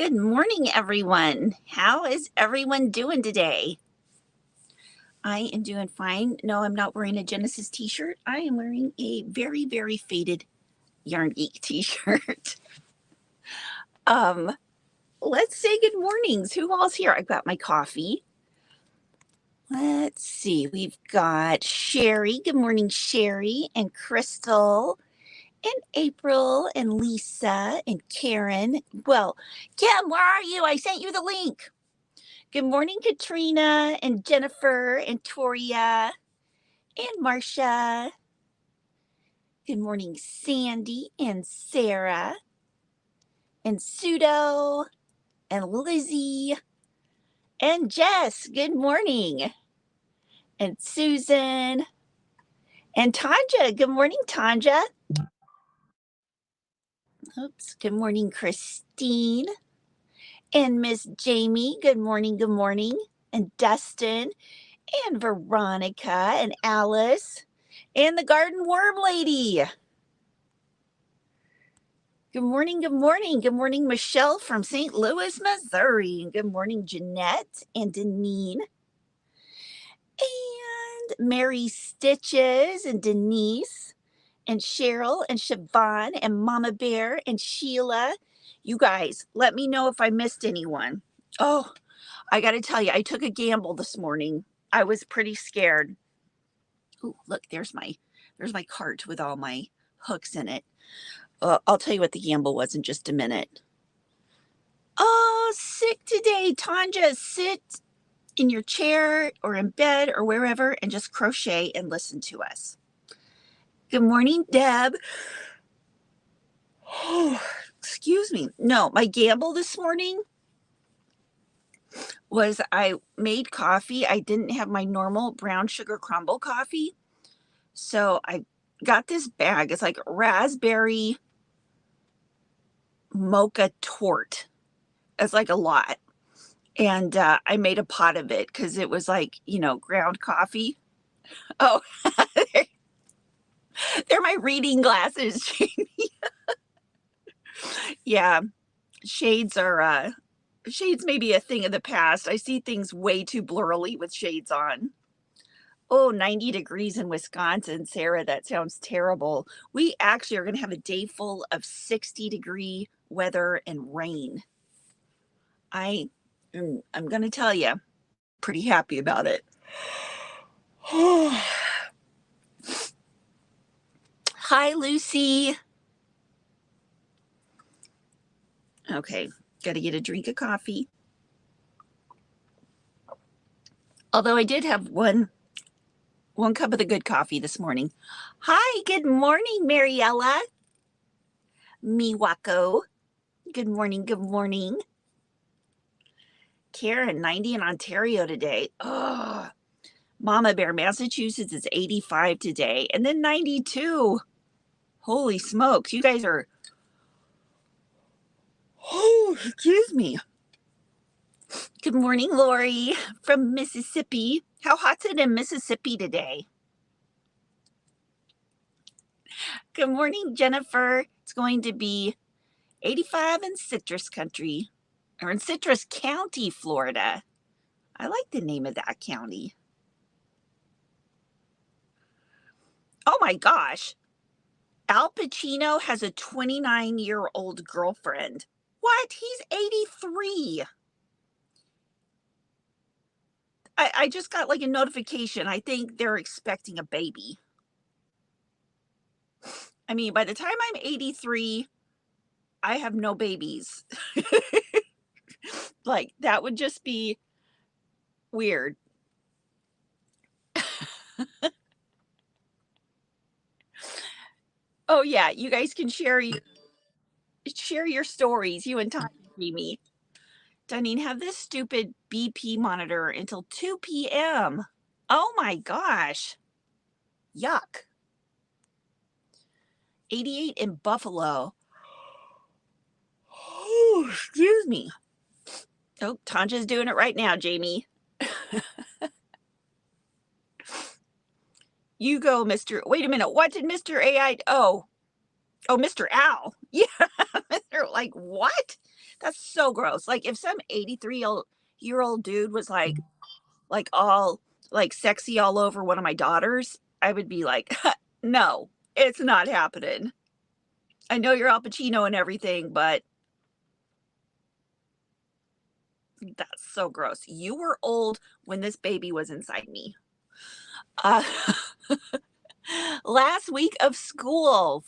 Good morning, everyone. How is everyone doing today? I am doing fine. No, I'm not wearing a Genesis t-shirt. I am wearing a very, very faded Yarn Geek t-shirt. Let's say good mornings. Who all's here? I've got my coffee. Let's see. We've got Sherry. Good morning, Sherry, and Crystal, and April, and Lisa, and Karen. Well, Kim, where are you? I sent you the link. Good morning, Katrina, and Jennifer, and Toria, and Marcia. Good morning, Sandy, and Sarah, and Pseudo, and Lizzie, and Jess. Good morning. And Susan, and Tanja. Good morning, Tanja. Oops. Good morning, Christine, and Miss Jamie. Good morning, good morning. And Dustin, and Veronica, and Alice, and the garden worm lady. Good morning, good morning. Good morning, Michelle from St. Louis, Missouri. And good morning, Jeanette and Deneen. And Mary Stitches and Denise and Cheryl and Siobhan and Mama Bear and Sheila. You guys, let me know if I missed anyone. Oh, I got to tell you, I took a gamble this morning. I was pretty scared. Oh, look, there's my cart with all my hooks in it. I'll tell you what the gamble was in just a minute. Oh, sick today, Tanja. Sit in your chair or in bed or wherever and just crochet and listen to us. Good morning, Deb. Oh, excuse me. No, my gamble this morning was I made coffee. I didn't have my normal brown sugar crumble coffee. So I got this bag. It's like raspberry mocha tort. It's like a lot. And I made a pot of it because it was like, ground coffee. Oh, they're my reading glasses, Jamie. Yeah, shades may be a thing of the past. I see things way too blurrily with shades on. Oh, 90 degrees in Wisconsin, Sarah, that sounds terrible. We actually are going to have a day full of 60-degree weather and rain. I'm going to tell you, pretty happy about it. Hi, Lucy. Okay, got to get a drink of coffee. Although I did have one cup of the good coffee this morning. Hi, good morning, Mariella. Miwako. Good morning, good morning. Karen, 90 in Ontario today. Oh, Mama Bear, Massachusetts is 85 today. And then 92. Holy smokes, you guys are... Oh, excuse me. Good morning, Lori from Mississippi. How hot's it in Mississippi today? Good morning, Jennifer. It's going to be 85 in Citrus Country, or in Citrus County, Florida. I like the name of that county. Oh my gosh. Al Pacino has a 29-year-old girlfriend. What? He's 83. I just got like a notification. I think they're expecting a baby. I mean, by the time I'm 83, I have no babies. Like, that would just be weird. Oh yeah, you guys can share your stories, you and Tommy, Mimi. Dunning, have this stupid BP monitor until 2 p.m. Oh my gosh. Yuck. 88 in Buffalo. Oh, excuse me. Oh, Tanja's doing it right now, Jamie. You go, Mr. Wait a minute. What did Mr. AI? Oh, Mr. Owl. Yeah. They're like, what? That's so gross. Like if some 83-year-old dude was like all like sexy all over one of my daughters, I would be like, no, it's not happening. I know you're Al Pacino and everything, but that's so gross. You were old when this baby was inside me. Uh, last week of school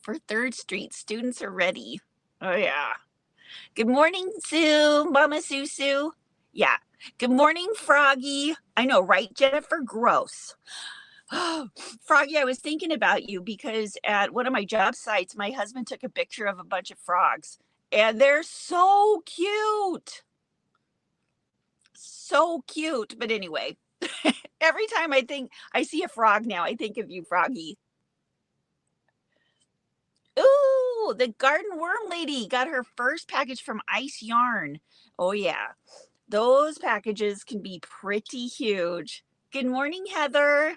for 3rd Street, students are ready. Oh, yeah. Good morning, Sue, Mama Sue. Yeah. Good morning, Froggy. I know, right, Jennifer? Gross. Froggy, I was thinking about you because at one of my job sites, my husband took a picture of a bunch of frogs, and they're so cute. So cute. But anyway, every time I see a frog now, I think of you, Froggy. Ooh, the garden worm lady got her first package from Ice Yarn. Oh, yeah. Those packages can be pretty huge. Good morning, Heather.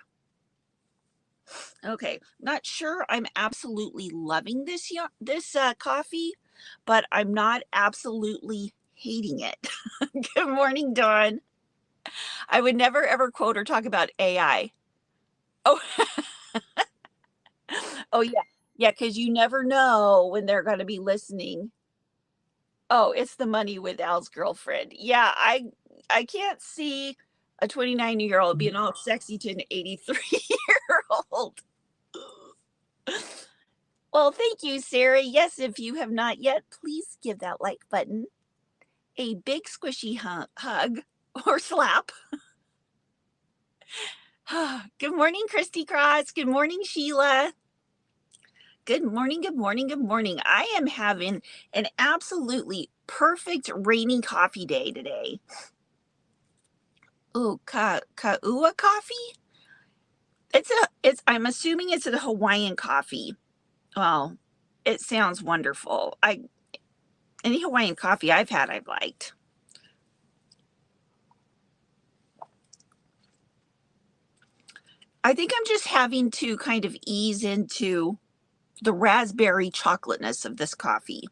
Okay, not sure I'm absolutely loving this coffee, but I'm not absolutely hating it. Good morning, Dawn. I would never ever quote or talk about AI. Oh, oh yeah. Yeah, because you never know when they're going to be listening. Oh, it's the money with Al's girlfriend. Yeah, I can't see a 29-year-old being all sexy to an 83-year-old. Well, thank you, Sarah. Yes, if you have not yet, please give that like button a big squishy hug or slap. Good morning, Christy Cross. Good morning, Sheila. Good morning, good morning, good morning. I am having an absolutely perfect rainy coffee day today. Ooh, Kaua coffee? I'm assuming it's a Hawaiian coffee. Well, it sounds wonderful. Any Hawaiian coffee I've had, I've liked. I think I'm just having to kind of ease into the raspberry chocolateness of this coffee.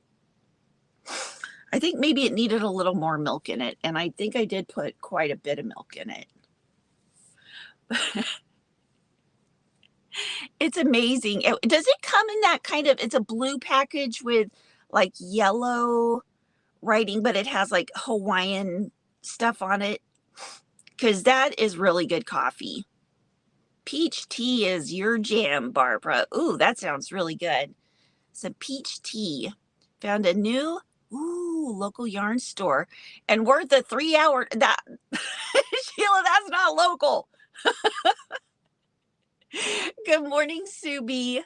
I think maybe it needed a little more milk in it, and I think I did put quite a bit of milk in it. It's amazing. Does it come in that kind of, it's a blue package with like yellow writing, but it has like Hawaiian stuff on it? Because that is really good coffee. Peach tea is your jam, Barbara. Ooh, that sounds really good. Some peach tea. Found a new local yarn store, and we're the 3-hour that Sheila, that's not local. Good morning, Subi.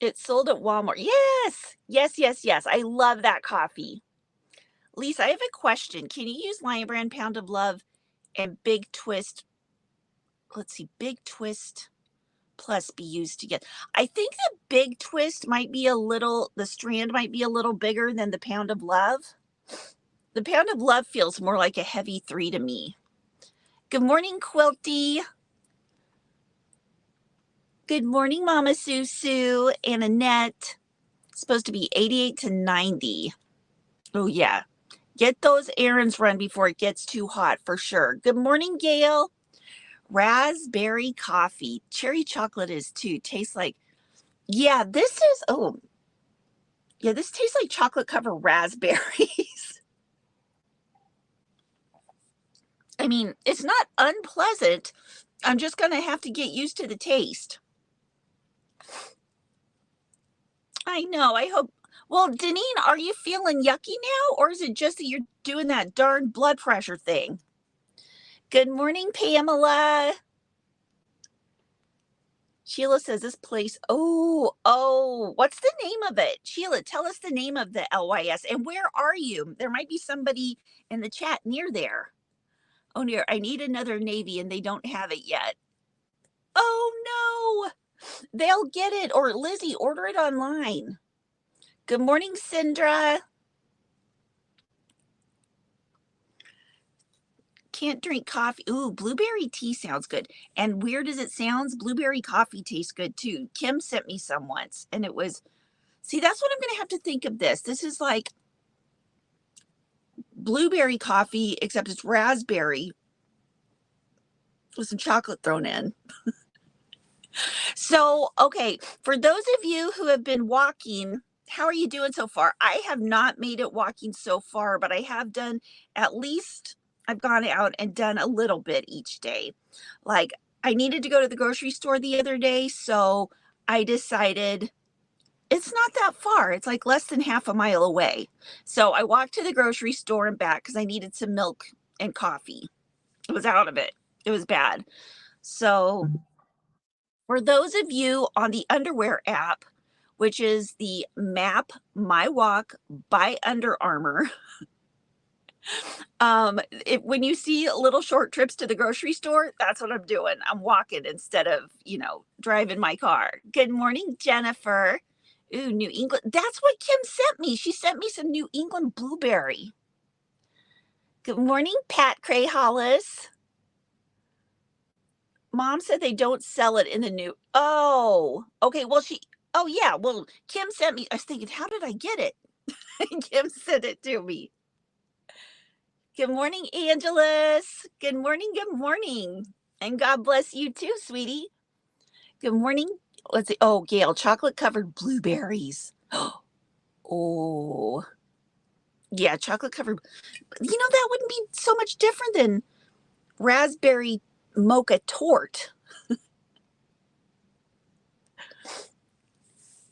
It's sold at Walmart. Yes. I love that coffee. Lisa, I have a question. Can you use Lion Brand Pound of Love and Big Twist? Let's see, Big Twist plus be used together. I think the Big Twist might be the strand might be a little bigger than the Pound of Love. The Pound of Love feels more like a heavy 3 to me. Good morning, Quilty. Good morning, Mama Sue and Annette. It's supposed to be 88 to 90. Oh, yeah. Get those errands run before it gets too hot for sure. Good morning, Gail. Raspberry coffee. Cherry chocolate is too. Tastes like, yeah, this tastes like chocolate covered raspberries. I mean, it's not unpleasant. I'm just going to have to get used to the taste. I know. I hope. Well, Deneen, are you feeling yucky now? Or is it just that you're doing that darn blood pressure thing? Good morning, Pamela. Sheila says this place. What's the name of it? Sheila, tell us the name of the LYS. And where are you? There might be somebody in the chat near there. Oh, dear. I need another Navy and they don't have it yet. Oh, no. They'll get it. Or Lizzie, order it online. Good morning, Sindra. Can't drink coffee. Ooh, blueberry tea sounds good. And weird as it sounds, blueberry coffee tastes good too. Kim sent me some once, and it was See, that's what I'm going to have to think of this. This is like blueberry coffee, except it's raspberry with some chocolate thrown in. So, okay, for those of you who have been walking, how are you doing so far? I have not made it walking so far, but I have done at least, I've gone out and done a little bit each day. Like, I needed to go to the grocery store the other day, so I decided it's not that far. It's like less than half a mile away. So I walked to the grocery store and back because I needed some milk and coffee. I was out of it. It was bad. So for those of you on the underwear app, which is the Map My Walk by Under Armour, when you see little short trips to the grocery store, that's what I'm doing. I'm walking instead of, driving my car. Good morning, Jennifer. Ooh, New England. That's what Kim sent me. She sent me some New England blueberry. Good morning, Pat Cray Hollis. Mom said they don't sell it in the new. Oh, okay. Well, oh, yeah. Well, Kim sent me. I was thinking, how did I get it? Kim sent it to me. Good morning, Angelus. Good morning. Good morning. And God bless you too, sweetie. Good morning. Let's see. Oh, Gail, chocolate covered blueberries. Oh, yeah, chocolate covered. That wouldn't be so much different than raspberry mocha tort.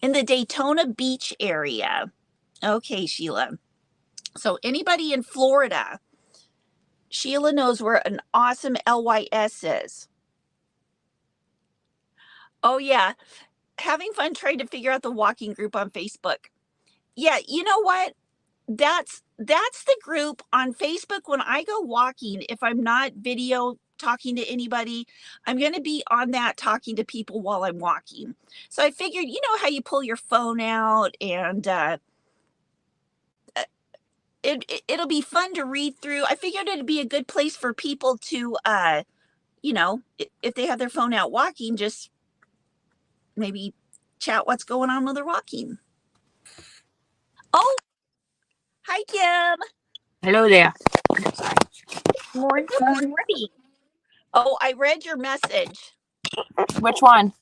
In the Daytona Beach area. Okay, Sheila. So anybody in Florida, Sheila knows where an awesome LYS is. Oh, yeah. Having fun trying to figure out the walking group on Facebook. Yeah, you know what? That's the group on Facebook. When I go walking, if I'm not video talking to anybody, I'm going to be on that talking to people while I'm walking. So I figured, how you pull your phone out and it'll be fun to read through. I figured it'd be a good place for people to, if they have their phone out walking, just maybe chat what's going on while they're walking. Oh, hi, Kim. Hello there. Morning. Morning. Oh, I read your message. Which one?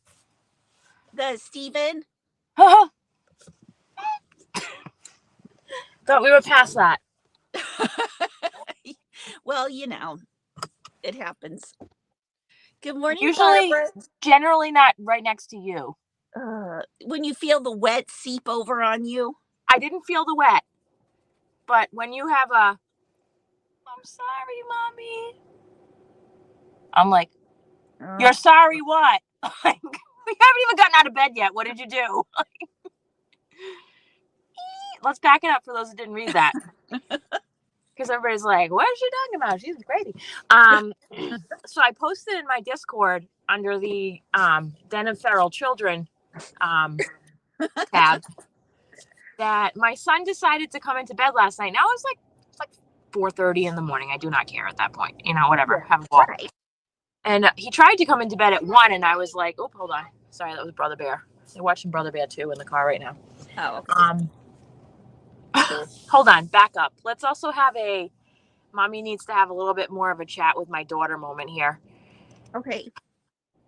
The Stephen. Thought we were past that. Well, it happens. Good morning, Usually, Barbara. generally not right next to you. When you feel the wet seep over on you. I didn't feel the wet. But when you have I'm sorry, Mommy. I'm like, you're sorry what? We haven't even gotten out of bed yet. What did you do? Let's back it up for those that didn't read that. Because everybody's like, what is she talking about? She's crazy. So I posted in my Discord under the Den of Feral Children tab that my son decided to come into bed last night. Now it's like 4:30 in the morning. I do not care at that point. Whatever. Yeah, have a ball. right. And he tried to come into bed at 1, and I was like, oh, hold on. Sorry, that was Brother Bear. They're watching Brother Bear 2 in the car right now. Oh, okay. Hold on, back up. Let's also have Mommy needs to have a little bit more of a chat with my daughter moment here. Okay.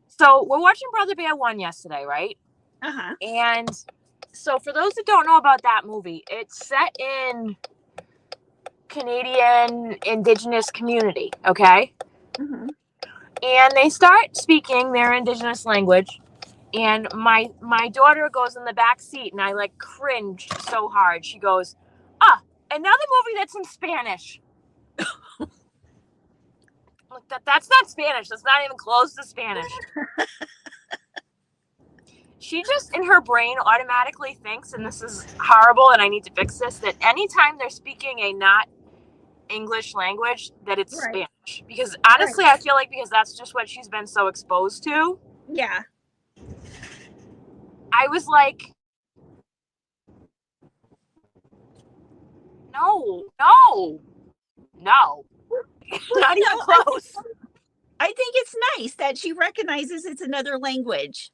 So we're watching Brother Bear 1 yesterday, right? Uh-huh. And so for those that don't know about that movie, it's set in Canadian Indigenous community, okay? Mm-hmm. And they start speaking their Indigenous language. And my daughter goes in the back seat, and I cringed so hard. She goes, another movie that's in Spanish. That's not Spanish. That's not even close to Spanish. She just, in her brain, automatically thinks, and this is horrible, and I need to fix this, that anytime they're speaking a not English language, that it's right. Spanish. Because honestly, right. I feel like because that's just what she's been so exposed to. Yeah. I was like, no. Not even close. I think it's nice that she recognizes it's another language.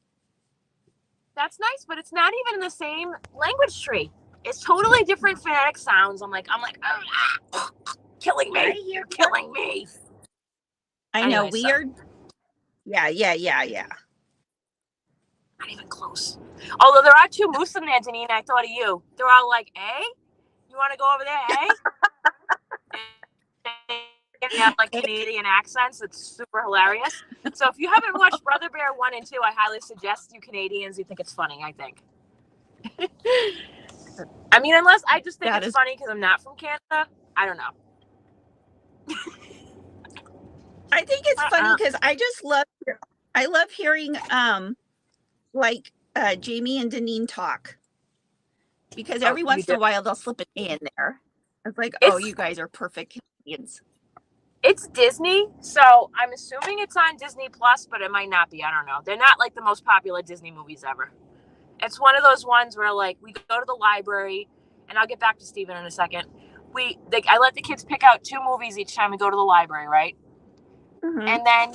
That's nice, but it's not even in the same language tree. It's totally different phonetic sounds. I'm like, killing me. You're killing me. I know, weird. Yeah. Not even close. Although there are two moose in there, Danine, I thought of you. They're all like, "Hey, you want to go over there, hey?" They have like Canadian accents. It's super hilarious. So if you haven't watched Brother Bear 1 and 2, I highly suggest you Canadians. You think it's funny, I think. I mean, unless I just think it's funny because I'm not from Canada. I don't know. I think it's funny because I love hearing like Jamie and Deneen talk, because every once in a while they'll slip an A in there. It's like, oh, you guys are perfect Canadians. It's Disney, so I'm assuming it's on Disney Plus, but it might not be. I don't know. They're not like the most popular Disney movies ever. It's one of those ones where like we go to the library, and I'll get back to Steven in a second. I let the kids pick out 2 movies each time we go to the library, right? Mm-hmm. And then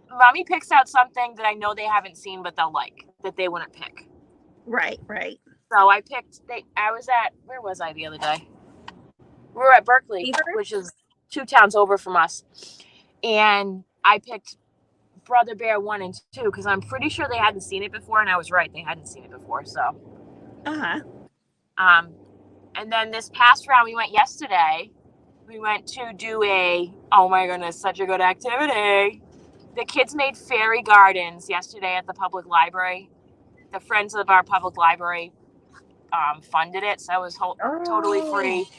Mommy picks out something that I know they haven't seen, but they'll like, that they wouldn't pick. Right. So I picked, where was I the other day? We were at Berkeley, which is 2 towns over from us. And I picked Brother Bear 1 and 2 because I'm pretty sure they hadn't seen it before, and I was right. They hadn't seen it before, so. And then this past round we went yesterday, we went to do oh my goodness, such a good activity. The kids made fairy gardens yesterday at the public library. The friends of our public library funded it, so it was totally free.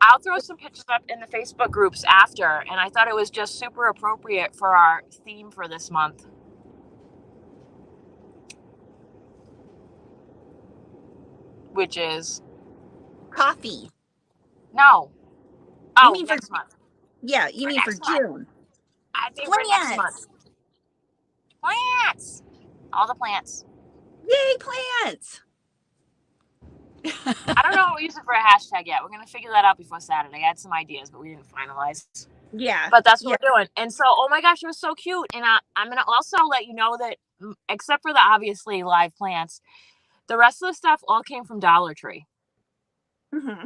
I'll throw some pictures up in the Facebook groups after, and I thought it was just super appropriate for our theme for this month. Which is? Coffee. No. You mean next month. Yeah, you mean for June. I think for next month. Plants. All the plants. Yay, plants. I don't know what we're using for a hashtag yet. We're going to figure that out before Saturday. I had some ideas, but we didn't finalize. Yeah. But that's what we're doing. And so, oh my gosh, it was so cute. And I'm going to also let you know that, except for the obviously live plants, the rest of the stuff all came from Dollar Tree. Mm-hmm.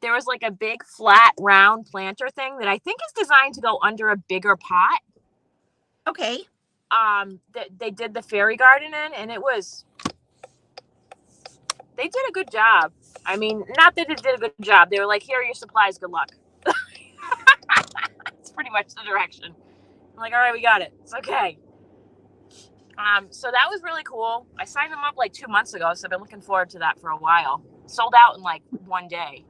There was like a big flat round planter thing that I think is designed to go under a bigger pot. Okay. They did the fairy garden in, and they did a good job. I mean, not that it did a good job. They were like, here are your supplies. Good luck. It's pretty much the direction. I'm like, all right, we got it. It's okay. So that was really cool. I signed them up like 2 months ago, so I've been looking forward to that for a while. Sold out in like 1 day.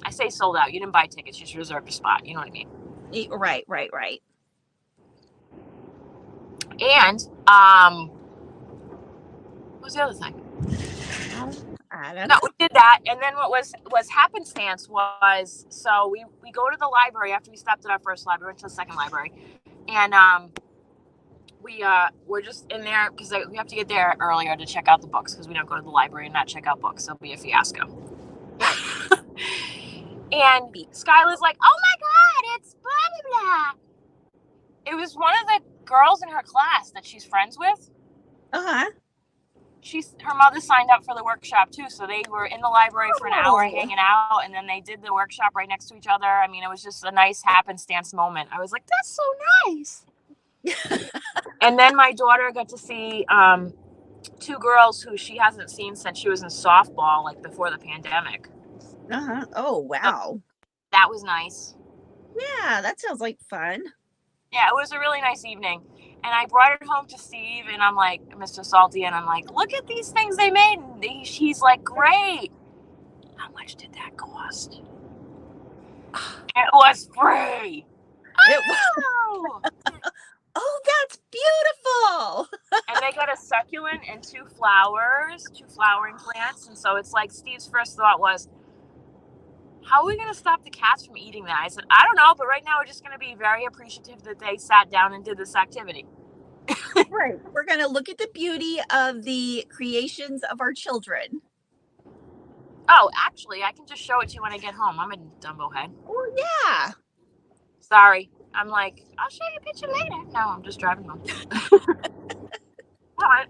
I say sold out. You didn't buy tickets. You just reserved a spot. You know what I mean? Right. And, what was the other thing? I don't know. No, we did that. And then what was happenstance was, so we go to the library after we stopped at our first library, went to the second library. And, we're just in there because we have to get there earlier to check out the books because we don't go to the library and not check out books. It'll be a fiasco. And Skylar's like, oh my God, it's blah, blah, blah. It was one of the girls in her class that she's friends with. Uh-huh. Her mother signed up for the workshop too. So they were in the library for an hour hanging out, and then they did the workshop right next to each other. I mean, it was just a nice happenstance moment. I was like, that's so nice. And then my daughter got to see 2 girls who she hasn't seen since she was in softball, like before the pandemic. Uh-huh. Oh, wow. That was nice. Yeah, that sounds like fun. Yeah, it was a really nice evening. And I brought it home to Steve, and I'm like, Mr. Salty, and I'm like, look at these things they made. And he's like, great. How much did that cost? It was free. It was. Oh, that's beautiful. And they got a succulent and 2 flowering plants. And so it's like Steve's first thought was, how are we going to stop the cats from eating that? I said, I don't know, but right now we're just going to be very appreciative that they sat down and did this activity. Right. We're going to look at the beauty of the creations of our children. Oh, actually, I can just show it to you when I get home. I'm a Dumbo head. Oh, yeah. Sorry. I'm like, I'll show you a picture later. No, I'm just driving home. All right.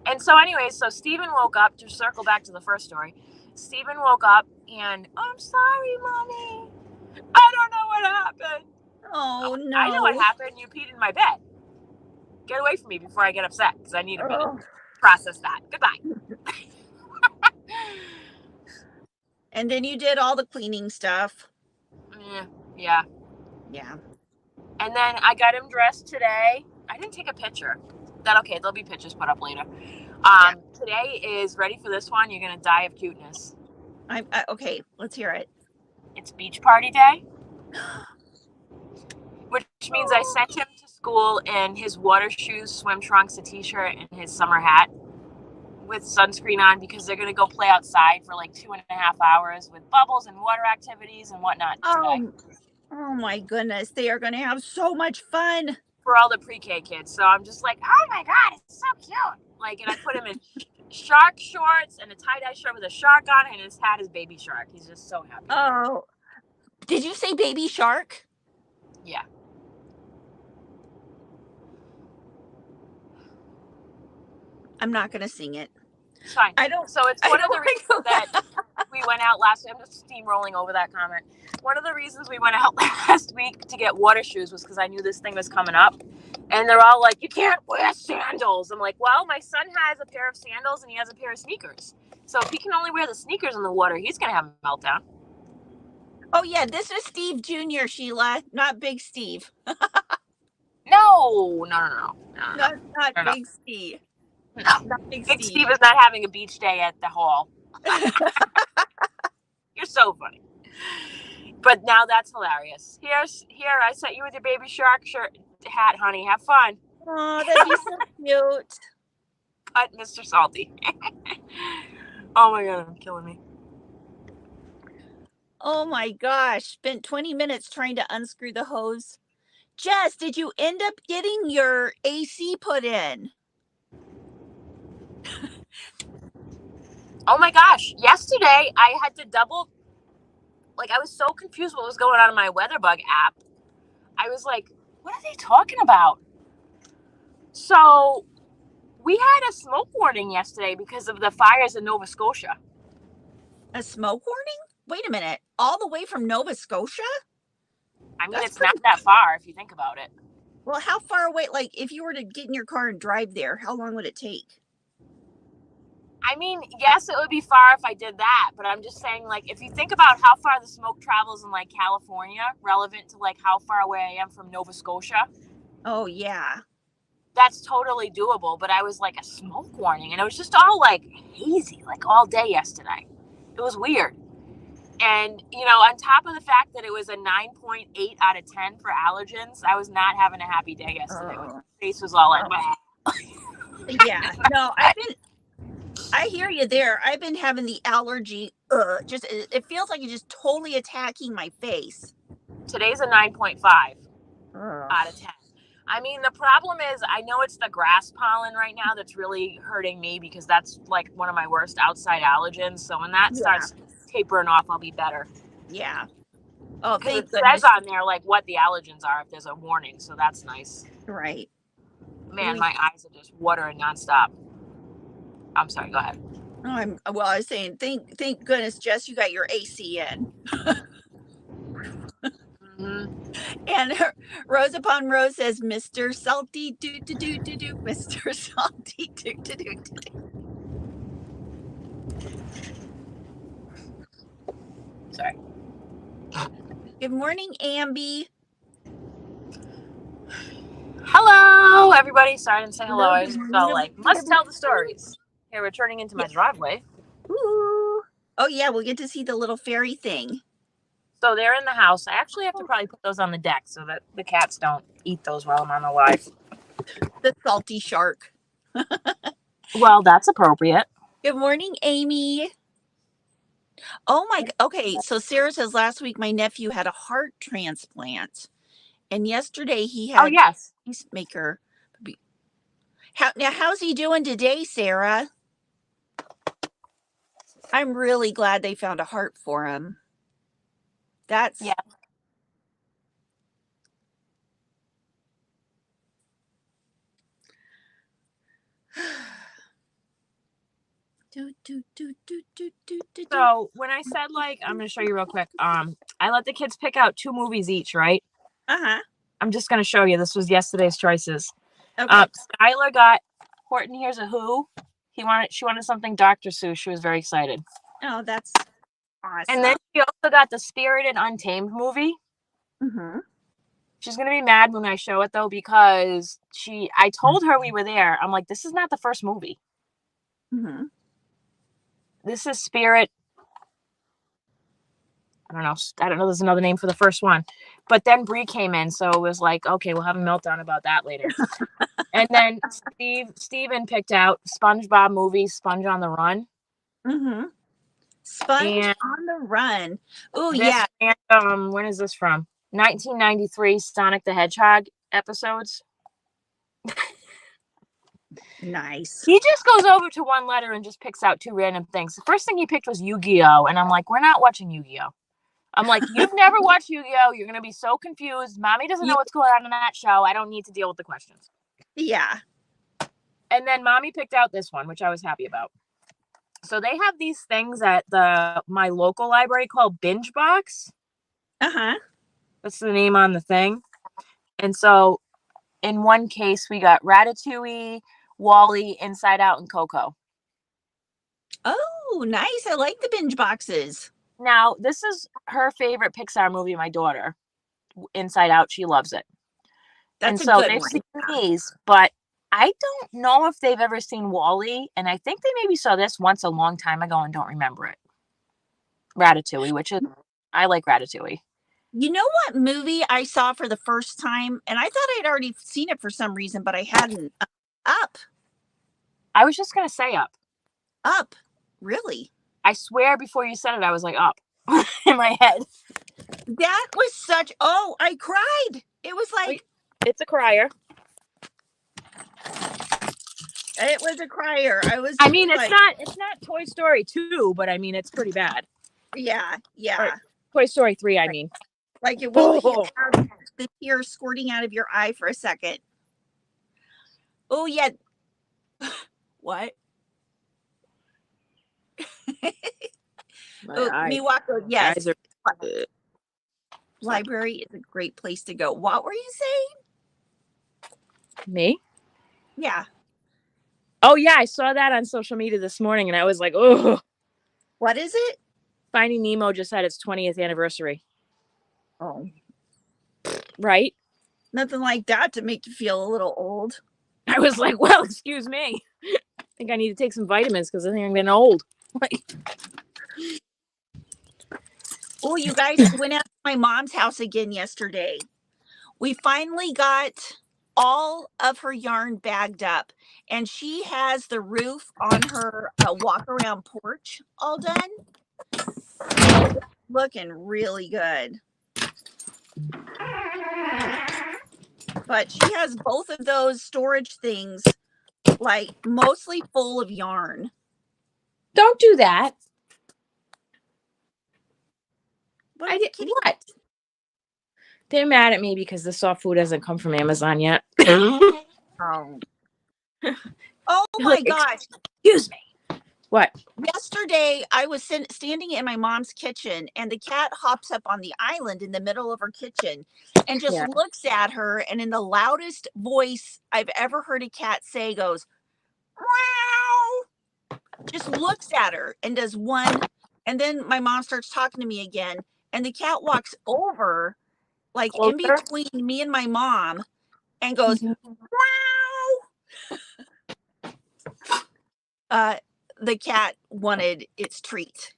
And so anyways, so Steven woke up, to circle back to the first story. Steven woke up and, I'm sorry, Mommy. I don't know what happened. Oh, no. I know what happened. You peed in my bed. Get away from me before I get upset, because I need a minute to process that. Goodbye. And then you did all the cleaning stuff. Yeah. And then I got him dressed today. I didn't take a picture. There'll be pictures put up later. Today is, ready for this one, you're going to die of cuteness. Okay, let's hear it. It's beach party day. Which means I sent him to school in his water shoes, swim trunks, a t-shirt, and his summer hat with sunscreen on, because they're going to go play outside for like 2.5 hours with bubbles and water activities and whatnot today. Oh my goodness, they are going to have so much fun. For all the pre-K kids. So I'm just like, oh my God, it's so cute. Like, and I put him in shark shorts and a tie-dye shirt with a shark on it, and his hat is baby shark. He's just so happy. Oh, did you say baby shark? Yeah. I'm not going to sing it. It's fine. So it's one of the reasons that we went out last week. I'm just steamrolling over that comment. One of the reasons we went out last week to get water shoes was because I knew this thing was coming up. And they're all like, you can't wear sandals. I'm like, well, my son has a pair of sandals and he has a pair of sneakers. So if he can only wear the sneakers in the water, he's going to have a meltdown. Oh, yeah, this is Steve Jr., Sheila, not Big Steve. No. Not Big Steve. No. Not Big Steve is not having a beach day at the hall. You're so funny. But now that's hilarious. Here, I sent you with your baby shark hat, honey. Have fun. Oh, that'd be so cute. Cut, Mr. Salty. Oh my God, I'm killing me. Oh my gosh, spent 20 minutes trying to unscrew the hose. Jess, did you end up getting your AC put in? Oh my gosh, yesterday I had to double, like, I was so confused what was going on in my WeatherBug app. I was like, what are they talking about? So we had a smoke warning yesterday because of the fires in Nova Scotia. A smoke warning? Wait a minute. All the way from Nova Scotia? I mean, it's not that far if you think about it. Well, how far away? Like, if you were to get in your car and drive there, how long would it take? I mean, yes, it would be far if I did that, but I'm just saying, like, if you think about how far the smoke travels in, like, California, relevant to, like, how far away I am from Nova Scotia. Oh, yeah. That's totally doable, but I was like, a smoke warning, and it was just all, like, hazy, like, all day yesterday. It was weird. And, you know, on top of the fact that it was a 9.8 out of 10 for allergens, I was not having a happy day yesterday. My face was all like, yeah, no, I hear you there. I've been having the allergy. It feels like it's just totally attacking my face. Today's a 9.5 out of 10. I mean, the problem is, I know it's the grass pollen right now that's really hurting me, because that's like one of my worst outside allergens. So when that starts tapering off, I'll be better. Yeah. Oh, thank it goodness. says on there like what the allergens are if there's a warning, so that's nice. Right. Man, my eyes are just watering nonstop. I'm sorry. Go ahead. I was saying, thank goodness, Jess, you got your AC in. And Rose Upon Rose says, Mr. Salty, do, Mr. Salty, do. Sorry. Good morning, Amby. Hello, everybody. Sorry I didn't say hello. I just felt like, must tell the stories. Here, we're turning into my driveway. Ooh. Oh, yeah, we'll get to see the little fairy thing. So they're in the house. I actually have to probably put those on the deck so that the cats don't eat those while I'm on the live. The salty shark. Well, that's appropriate. Good morning, Amy. Oh my, okay, so Sarah says last week my nephew had a heart transplant. And yesterday he had a pacemaker. How's he doing today, Sarah? I'm really glad they found a heart for him. That's So when I said, like, I'm going to show you real quick. I let the kids pick out 2 movies each, right? Uh-huh. I'm just going to show you. This was yesterday's choices. Okay. Skylar got Horton Hears a Who. She wanted something Dr. Seuss. She was very excited. Oh, that's awesome. And then she also got the Spirited Untamed movie. Mm-hmm. She's going to be mad when I show it, though, because I told her we were there. I'm like, this is not the first movie. Mm-hmm. This is Spirit. I don't know. There's another name for the first one. But then Bree came in, so it was like, okay, we'll have a meltdown about that later. And then Steven picked out SpongeBob movie, Sponge on the Run. Mm-hmm. Sponge on the Run. Oh, yeah. And, when is this from? 1993 Sonic the Hedgehog episodes. Nice. He just goes over to one letter and just picks out 2 random things. The first thing he picked was Yu-Gi-Oh! And I'm like, we're not watching Yu-Gi-Oh! I'm like, you've never watched Yu-Gi-Oh! You're going to be so confused. Mommy doesn't know what's going on in that show. I don't need to deal with the questions. Yeah. And then Mommy picked out this one, which I was happy about. So they have these things at my local library called Binge Box. Uh-huh. That's the name on the thing. And so in one case, we got Ratatouille, Wall-E, Inside Out, and Coco. Oh, nice. I like the binge boxes. Now, this is her favorite Pixar movie, my daughter. Inside Out, she loves it. That's and a so good they've one. seen these, but I don't know if they've ever seen Wall-E, and I think they maybe saw this once a long time ago and don't remember it. Ratatouille, which is, I like Ratatouille. You know what movie I saw for the first time? And I thought I'd already seen it for some reason, but I hadn't. Up. I was just going to say Up. Up. Really? I swear before you said it, I was like, Up in my head. That was such, oh, I cried. It was like. It's a crier. It was a crier. I mean, it's not Toy Story 2, but I mean, it's pretty bad. Yeah, yeah. Or Toy Story 3, I mean. Like it will have the tear squirting out of your eye for a second. Oh, yeah. What? Miwako, yes. Library is a great place to go. What were you saying? Me? Yeah. Oh, yeah, I saw that on social media this morning, and I was like, oh. What is it? Finding Nemo just had its 20th anniversary. Oh. Right? Nothing like that to make you feel a little old. I was like, well, excuse me. I think I need to take some vitamins because I think I'm getting old. Oh, you guys, I went out to my mom's house again yesterday. We finally got all of her yarn bagged up, and she has the roof on her walk-around porch all done. Looking really good. But she has both of those storage things, like, mostly full of yarn. Don't do that. What? They're mad at me because the soft food hasn't come from Amazon yet. Oh. Oh my gosh. Excuse me. What? Yesterday, I was standing in my mom's kitchen, and the cat hops up on the island in the middle of her kitchen and just looks at her, and in the loudest voice I've ever heard a cat say goes, "Meow." Just looks at her and does one, and then my mom starts talking to me again, and the cat walks over, like in between me and my mom, and goes, "Meow." The cat wanted its treat.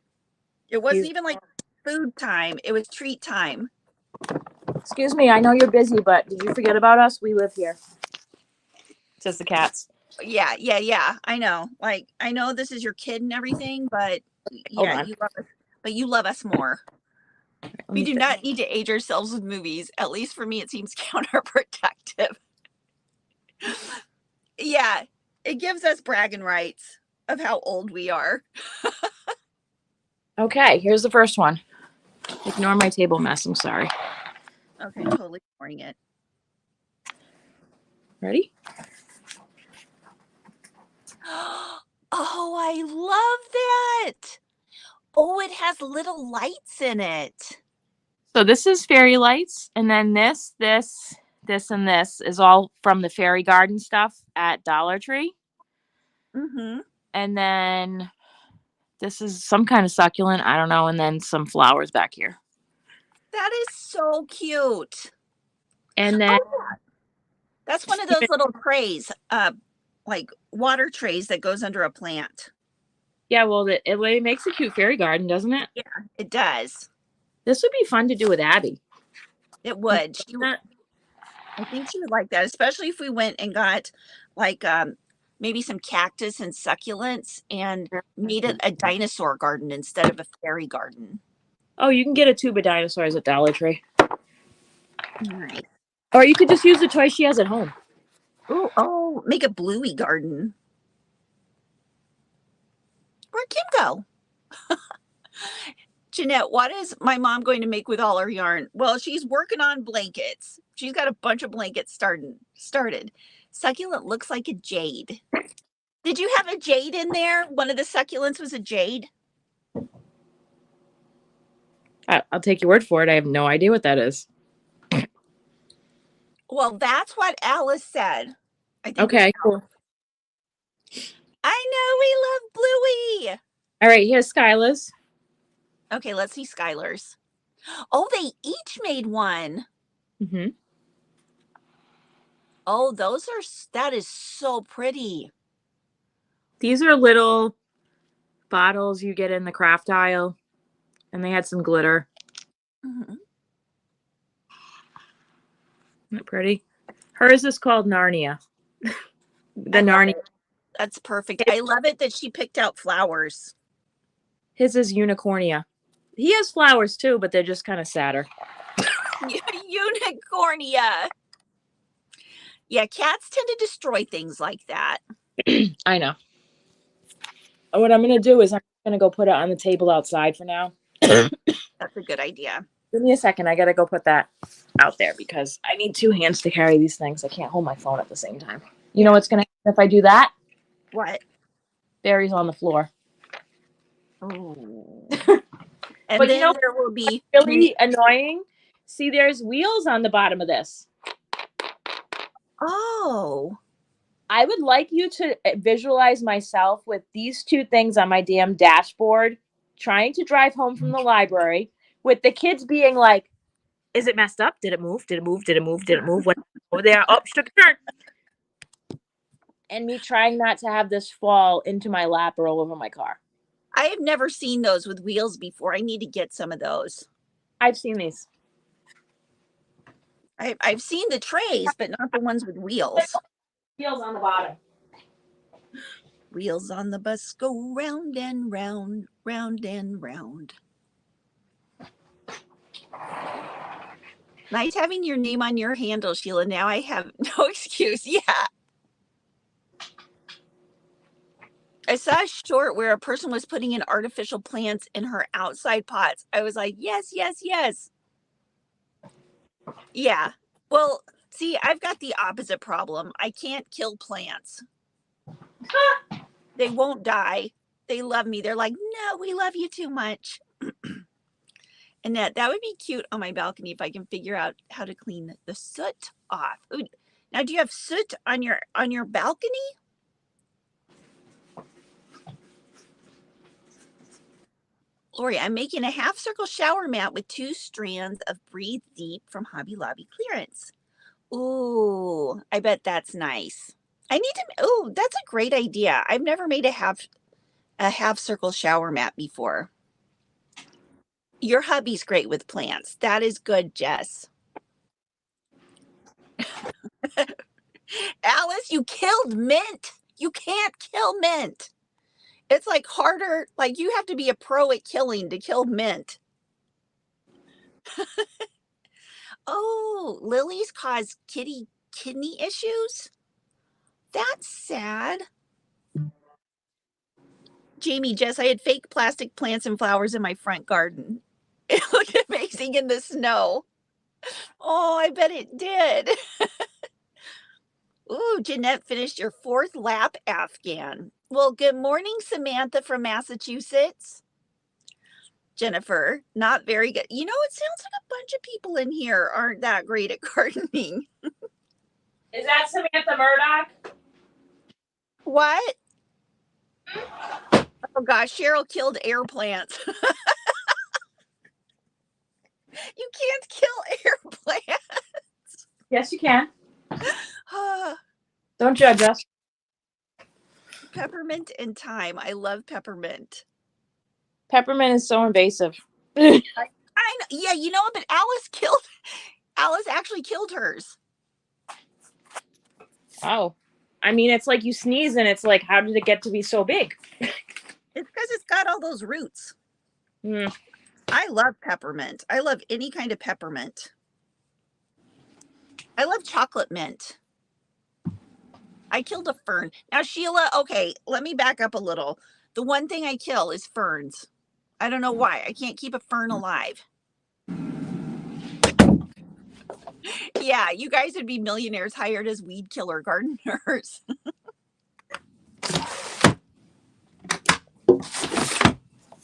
It wasn't even like food time. It was treat time. Excuse me, I know you're busy, but did you forget about us? We live here. Says the cats. Yeah. I know. Like, I know this is your kid and everything, but yeah, you love us. But you love us more. We do not need to age ourselves with movies. At least for me, it seems counterproductive. Yeah, it gives us bragging rights of how old we are. Okay, here's the first one. Ignore my table mess. I'm sorry. Okay, totally ignoring it. Ready? Oh, I love that. Oh, it has little lights in it. So this is fairy lights, and then this, and this is all from the fairy garden stuff at Dollar Tree. Mm-hmm. And then this is some kind of succulent, I don't know, and then some flowers back here. That is so cute. And then that's one of those little trays, like water trays that goes under a plant. Yeah, well, it makes a cute fairy garden, doesn't it? Yeah, it does. This would be fun to do with Abby. It would. I think she would like that, especially if we went and got like maybe some cactus and succulents and made it a dinosaur garden instead of a fairy garden. Oh, you can get a tube of dinosaurs at Dollar Tree. Nice. Or you could just use the toy she has at home. Oh, make a bluey garden. Where'd Kim go? Jeanette, what is my mom going to make with all her yarn? Well, she's working on blankets. She's got a bunch of blankets started. Succulent looks like a jade. Did you have a jade in there? One of the succulents was a jade? I'll take your word for it. I have no idea what that is. Well, that's what Alice said. I think okay, cool. I know, we love Bluey. All right, here's Skyla's. Okay, let's see Skylar's. Oh, they each made one. Mm-hmm. Oh, that is so pretty. These are little bottles you get in the craft aisle, and they had some glitter. Mm-hmm. Isn't that pretty? Hers is called Narnia. Narnia. That's perfect. I love it that she picked out flowers. His is Unicornia. He has flowers too, but they're just kind of sadder. Unicornia. Yeah, cats tend to destroy things like that. I know. What I'm going to do is I'm going to go put it on the table outside for now. That's a good idea. Give me a second. I got to go put that out there because I need two hands to carry these things. I can't hold my phone at the same time. You know what's going to happen if I do that? What? Berries on the floor. Oh. And but then you know, there will be really annoying. See, there's wheels on the bottom of this. Oh. I would like you to visualize myself with these two things on my damn dashboard, trying to drive home from the library, with the kids being like, is it messed up? Did it move? Did it move? Did it move? Did it move? What over there? Oh, she took a turn. And me trying not to have this fall into my lap or all over my car. I have never seen those with wheels before. I need to get some of those. I've seen these. I've seen the trays, but not the ones with wheels. Wheels on the bottom. Wheels on the bus go round and round, round and round. Nice having your name on your handle, Sheila. Now I have no excuse. Yeah. I saw a short where a person was putting in artificial plants in her outside pots. I was like, yes, yes, yes. Yeah. Well, see, I've got the opposite problem. I can't kill plants. They won't die. They love me. They're like, no, we love you too much. And that would be cute on my balcony if I can figure out how to clean the soot off. Ooh, now, do you have soot on your balcony? Lori, I'm making a half circle shower mat with 2 strands of Breathe Deep from Hobby Lobby clearance. Ooh, I bet that's nice. I need to, oh, that's a great idea. I've never made a half circle shower mat before. Your hubby's great with plants. That is good, Jess. Alice, you killed mint. You can't kill mint. It's like harder, like you have to be a pro at killing to kill mint. Oh, lilies cause kidney issues? That's sad. Jamie, Jess, I had fake plastic plants and flowers in my front garden. It looked amazing in the snow. Oh, I bet it did. Ooh, Jeanette finished your 4th lap Afghan. Well, good morning, Samantha from Massachusetts. Jennifer, not very good. You know, it sounds like a bunch of people in here aren't that great at gardening. Is that Samantha Murdoch? What? Oh gosh, Cheryl killed air plants. You can't kill air plants. Yes, you can. Don't judge us. Peppermint and thyme. I love peppermint. Peppermint is so invasive. I know. Yeah, you know, but Alice actually killed hers. Oh. I mean, it's like you sneeze and it's like, how did it get to be so big? It's because it's got all those roots. Mm. I love peppermint. I love any kind of peppermint. I love chocolate mint. I killed a fern. Now, Sheila, okay, let me back up a little. The one thing I kill is ferns. I don't know why. I can't keep a fern alive. Yeah, you guys would be millionaires hired as weed killer gardeners.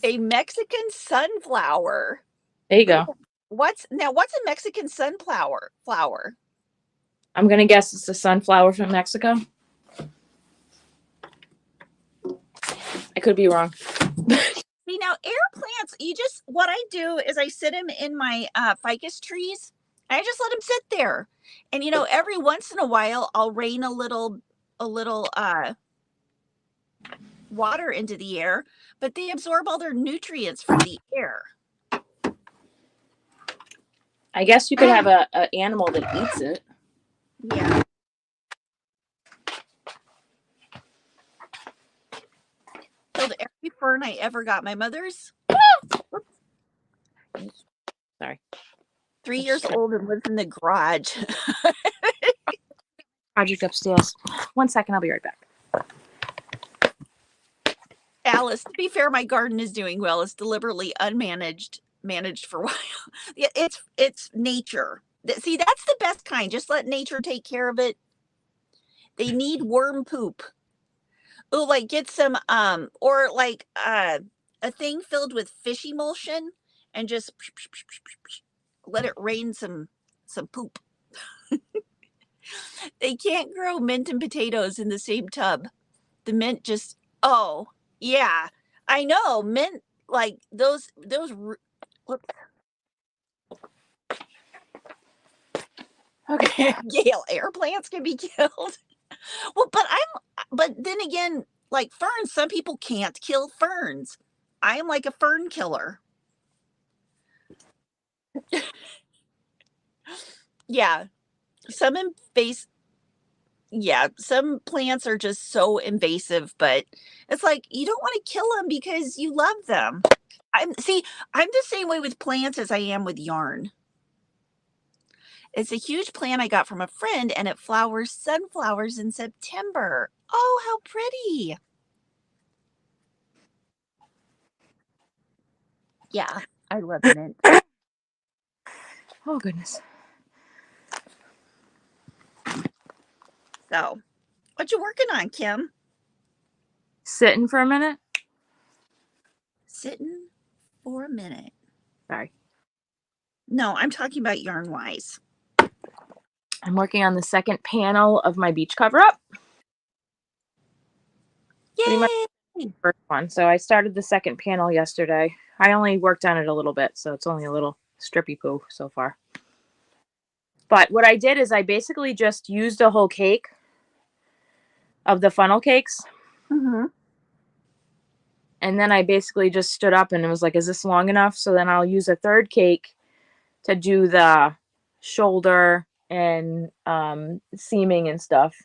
A Mexican sunflower. There you go. What's a Mexican sunflower flower? I'm going to guess it's a sunflower from Mexico. I could be wrong. See, now air plants, what I do is I sit them in my ficus trees. I just let them sit there. And, you know, every once in a while, I'll rain a little water into the air, but they absorb all their nutrients from the air. I guess you could have an animal that eats it. Yeah. Killed every fern I ever got. My mother's Sorry. 3 years old and lives in the garage. Project upstairs. 1 second, I'll be right back. Alice, to be fair, my garden is doing well. It's deliberately managed for a while. Yeah, it's nature. See, that's the best kind. Just let nature take care of it. They need worm poop. Oh, like get some or like a thing filled with fish emulsion and just let it rain some poop. They can't grow mint and potatoes in the same tub. The mint just, oh, yeah. I know, mint, like those whoops. Okay. Gale, air plants can be killed. Well, but then again, like ferns, some people can't kill ferns. I am like a fern killer. Yeah. Some some plants are just so invasive, but it's like you don't want to kill them because you love them. I'm the same way with plants as I am with yarn. It's a huge plant I got from a friend and it flowers sunflowers in September. Oh, how pretty. Yeah, I love mint. Oh, goodness. So, what you working on, Kim? Sitting for a minute. Sitting for a minute. Sorry. No, I'm talking about yarn wise. I'm working on the second panel of my beach cover up. Yay! Pretty much the first one. So I started the second panel yesterday. I only worked on it a little bit, so it's only a little strippy poo so far. But what I did is I basically just used a whole cake of the funnel cakes. Mm-hmm. And then I basically just stood up and it was like, is this long enough? So then I'll use a third cake to do the shoulder and seaming and stuff.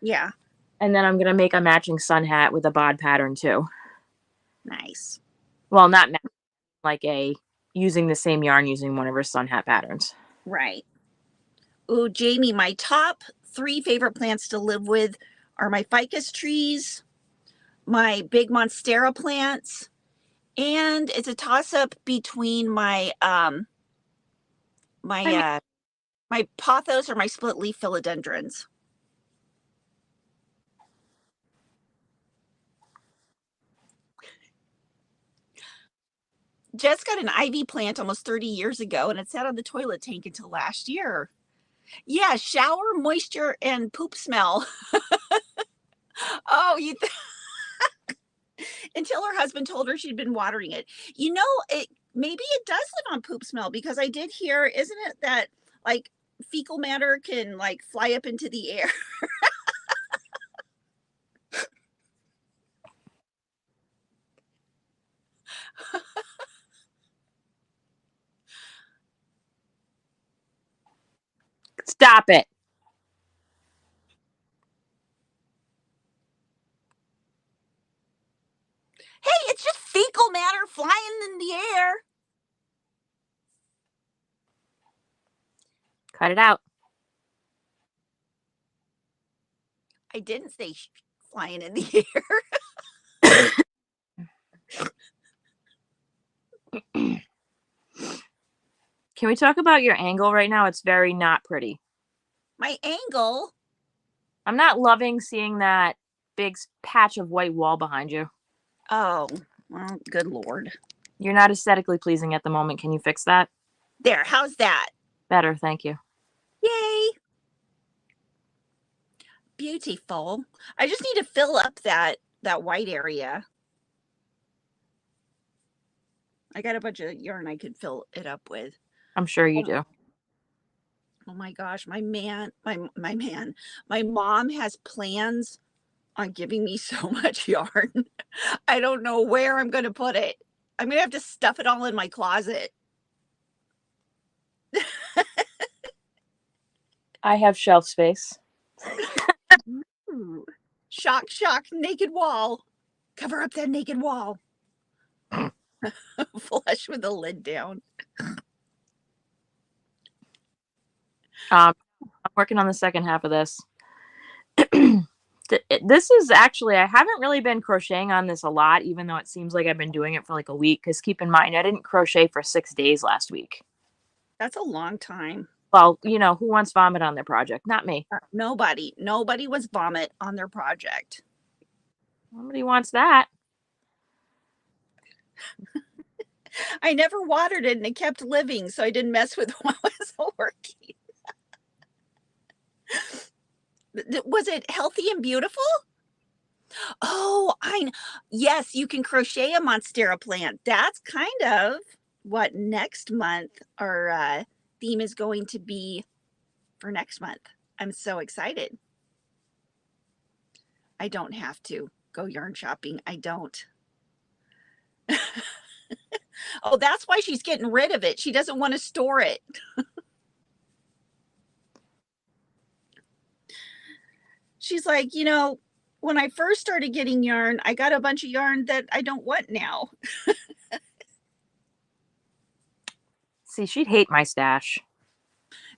Yeah. And then I'm going to make a matching sun hat with a bod pattern too. Nice. Well, not like using the same yarn, using one of her sun hat patterns. Right. Oh, Jamie, my top 3 favorite plants to live with are my ficus trees, my big monstera plants, and it's a toss up between my my pothos or my split leaf philodendrons. Jess got an ivy plant almost 30 years ago, and it sat on the toilet tank until last year. Yeah, shower, moisture, and poop smell. Oh, until her husband told her she'd been watering it. Maybe it does live on poop smell, because I did hear, isn't it that like fecal matter can like fly up into the air? Stop it. Hey, it's just fecal matter flying in the air. Cut it out. I didn't say flying in the air. Can we talk about your angle right now? It's very not pretty. My angle? I'm not loving seeing that big patch of white wall behind you. Oh, well, good Lord. You're not aesthetically pleasing at the moment. Can you fix that? There, how's that? Better, thank you. Yay. Beautiful. I just need to fill up that white area. I got a bunch of yarn I could fill it up with. I'm sure you do. Oh my gosh, my mom has plans on giving me so much yarn. I don't know where I'm going to put it. I'm going to have to stuff it all in my closet. I have shelf space. Ooh. Shock, naked wall. Cover up that naked wall. Flush with the lid down. I'm working on the second half of this. This is actually, I haven't really been crocheting on this a lot, even though it seems like I've been doing it for like a week. Because keep in mind, I didn't crochet for 6 days last week. That's a long time. Well, who wants vomit on their project? Not me. Nobody wants vomit on their project. Nobody wants that. I never watered it and it kept living, so I didn't mess with it while I was working. Was it healthy and beautiful? Oh, yes, you can crochet a monstera plant. That's kind of what next month our theme is going to be for next month. I'm so excited. I don't have to go yarn shopping. I don't. Oh, that's why she's getting rid of it. She doesn't want to store it. She's like, when I first started getting yarn, I got a bunch of yarn that I don't want now. See, she'd hate my stash.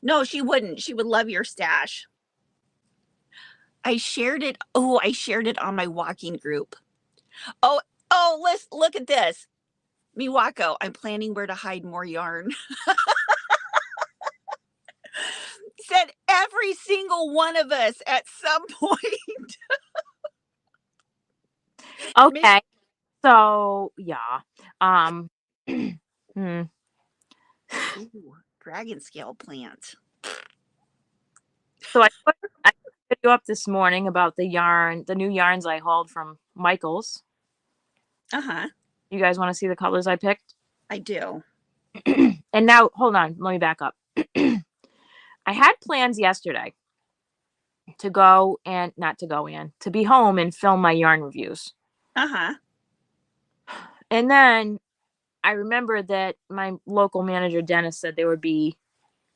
No, she wouldn't. She would love your stash. I shared it. Oh, I shared it on my walking group. Oh, let's look at this. Miwako, I'm planning where to hide more yarn. Said every single one of us at some point. Okay. So, yeah. Ooh, dragon scale plant. So I put a video up this morning about the new yarns I hauled from Michael's. Uh-huh. You guys want to see the colors I picked? I do. And now, hold on, let me back up. I had plans yesterday to be home and film my yarn reviews. Uh-huh. And then I remembered that my local manager, Dennis, said there would be